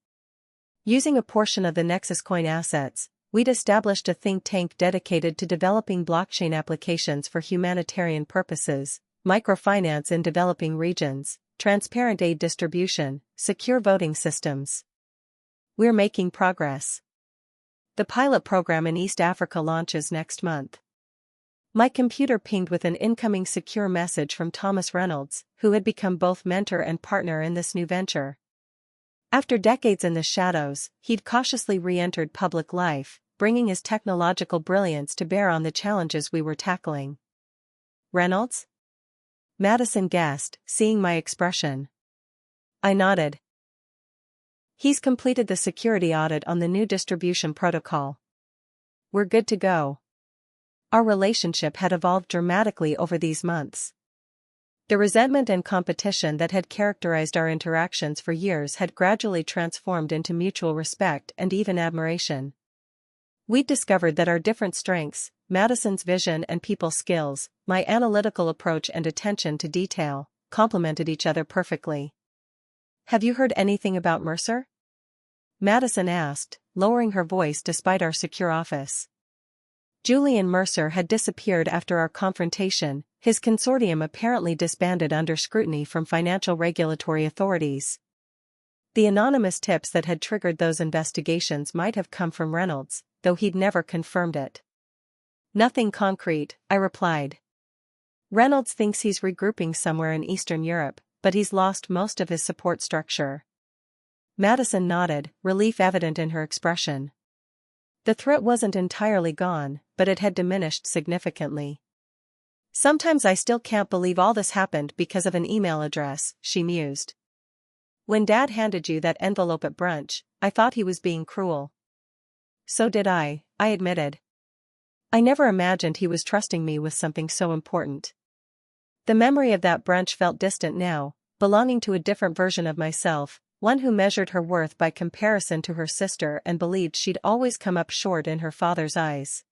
Using a portion of the Nexus coin assets, we'd established a think tank dedicated to developing blockchain applications for humanitarian purposes, microfinance in developing regions, transparent aid distribution, secure voting systems. We're making progress. The pilot program in East Africa launches next month. My computer pinged with an incoming secure message from Thomas Reynolds, who had become both mentor and partner in this new venture. After decades in the shadows, he'd cautiously re-entered public life, bringing his technological brilliance to bear on the challenges we were tackling. "Reynolds?" Madison guessed, seeing my expression. I nodded. "He's completed the security audit on the new distribution protocol. We're good to go." Our relationship had evolved dramatically over these months. The resentment and competition that had characterized our interactions for years had gradually transformed into mutual respect and even admiration. We'd discovered that our different strengths, Madison's vision and people skills, my analytical approach and attention to detail, complemented each other perfectly. "Have you heard anything about Mercer?" Madison asked, lowering her voice despite our secure office. Julian Mercer had disappeared after our confrontation, his consortium apparently disbanded under scrutiny from financial regulatory authorities. The anonymous tips that had triggered those investigations might have come from Reynolds, though he'd never confirmed it. "Nothing concrete," I replied. "Reynolds thinks he's regrouping somewhere in Eastern Europe, but he's lost most of his support structure." Madison nodded, relief evident in her expression. The threat wasn't entirely gone, but it had diminished significantly. "Sometimes I still can't believe all this happened because of an email address," she mused. "When Dad handed you that envelope at brunch, I thought he was being cruel." "So did I admitted. I never imagined he was trusting me with something so important." The memory of that brunch felt distant now, belonging to a different version of myself, one who measured her worth by comparison to her sister and believed she'd always come up short in her father's eyes.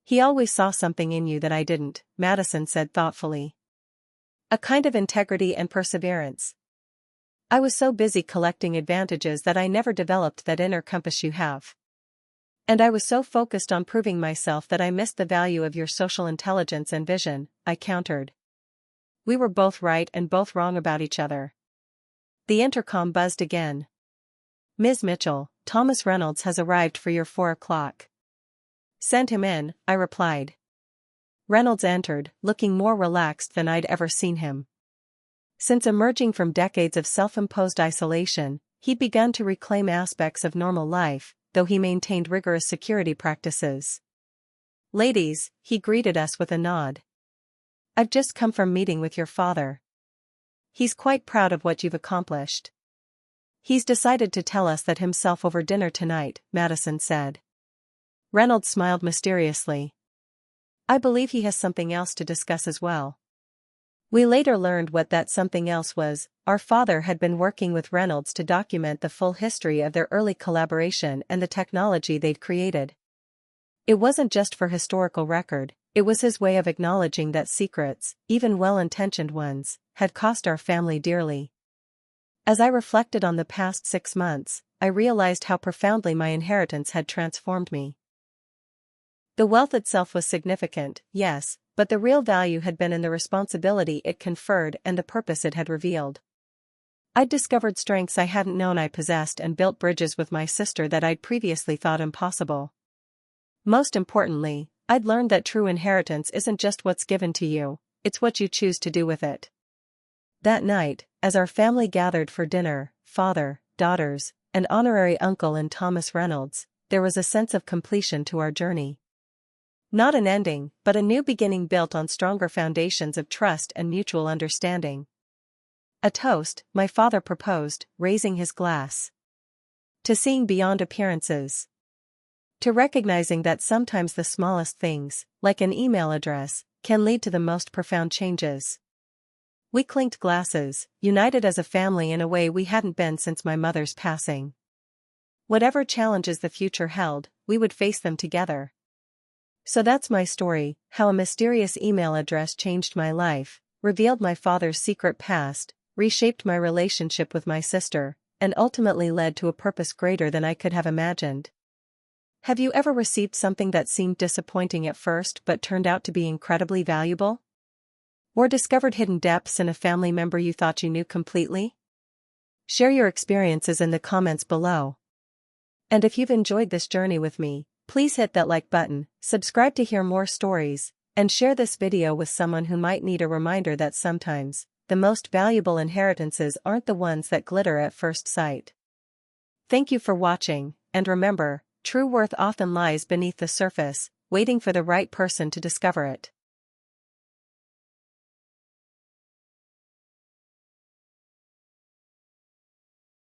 "He always saw something in you that I didn't," Madison said thoughtfully. "A kind of integrity and perseverance." I was so busy collecting advantages that I never developed that inner compass you have. And I was so focused on proving myself that I missed the value of your social intelligence and vision, I countered. We were both right and both wrong about each other. The intercom buzzed again. Ms. Mitchell, Thomas Reynolds has arrived for your 4 o'clock. Send him in, I replied. Reynolds entered, looking more relaxed than I'd ever seen him. Since emerging from decades of self-imposed isolation, he'd begun to reclaim aspects of normal life, though he maintained rigorous security practices. Ladies, he greeted us with a nod. I've just come from meeting with your father. He's quite proud of what you've accomplished. He's decided to tell us that himself over dinner tonight, Madison said. Reynolds smiled mysteriously. I believe he has something else to discuss as well. We later learned what that something else was. Our father had been working with Reynolds to document the full history of their early collaboration and the technology they'd created. It wasn't just for historical record, it was his way of acknowledging that secrets, even well-intentioned ones, had cost our family dearly. As I reflected on the past 6 months, I realized how profoundly my inheritance had transformed me. The wealth itself was significant, yes, but the real value had been in the responsibility it conferred and the purpose it had revealed. I'd discovered strengths I hadn't known I possessed and built bridges with my sister that I'd previously thought impossible. Most importantly, I'd learned that true inheritance isn't just what's given to you, it's what you choose to do with it. That night, as our family gathered for dinner, father, daughters, and honorary uncle and Thomas Reynolds, there was a sense of completion to our journey. Not an ending, but a new beginning built on stronger foundations of trust and mutual understanding. A toast, my father proposed, raising his glass. To seeing beyond appearances. To recognizing that sometimes the smallest things, like an email address, can lead to the most profound changes. We clinked glasses, united as a family in a way we hadn't been since my mother's passing. Whatever challenges the future held, we would face them together. So that's my story, how a mysterious email address changed my life, revealed my father's secret past, reshaped my relationship with my sister, and ultimately led to a purpose greater than I could have imagined. Have you ever received something that seemed disappointing at first but turned out to be incredibly valuable? Or discovered hidden depths in a family member you thought you knew completely? Share your experiences in the comments below. And if you've enjoyed this journey with me, please hit that like button, subscribe to hear more stories, and share this video with someone who might need a reminder that sometimes, the most valuable inheritances aren't the ones that glitter at first sight. Thank you for watching, and remember, true worth often lies beneath the surface, waiting for the right person to discover it.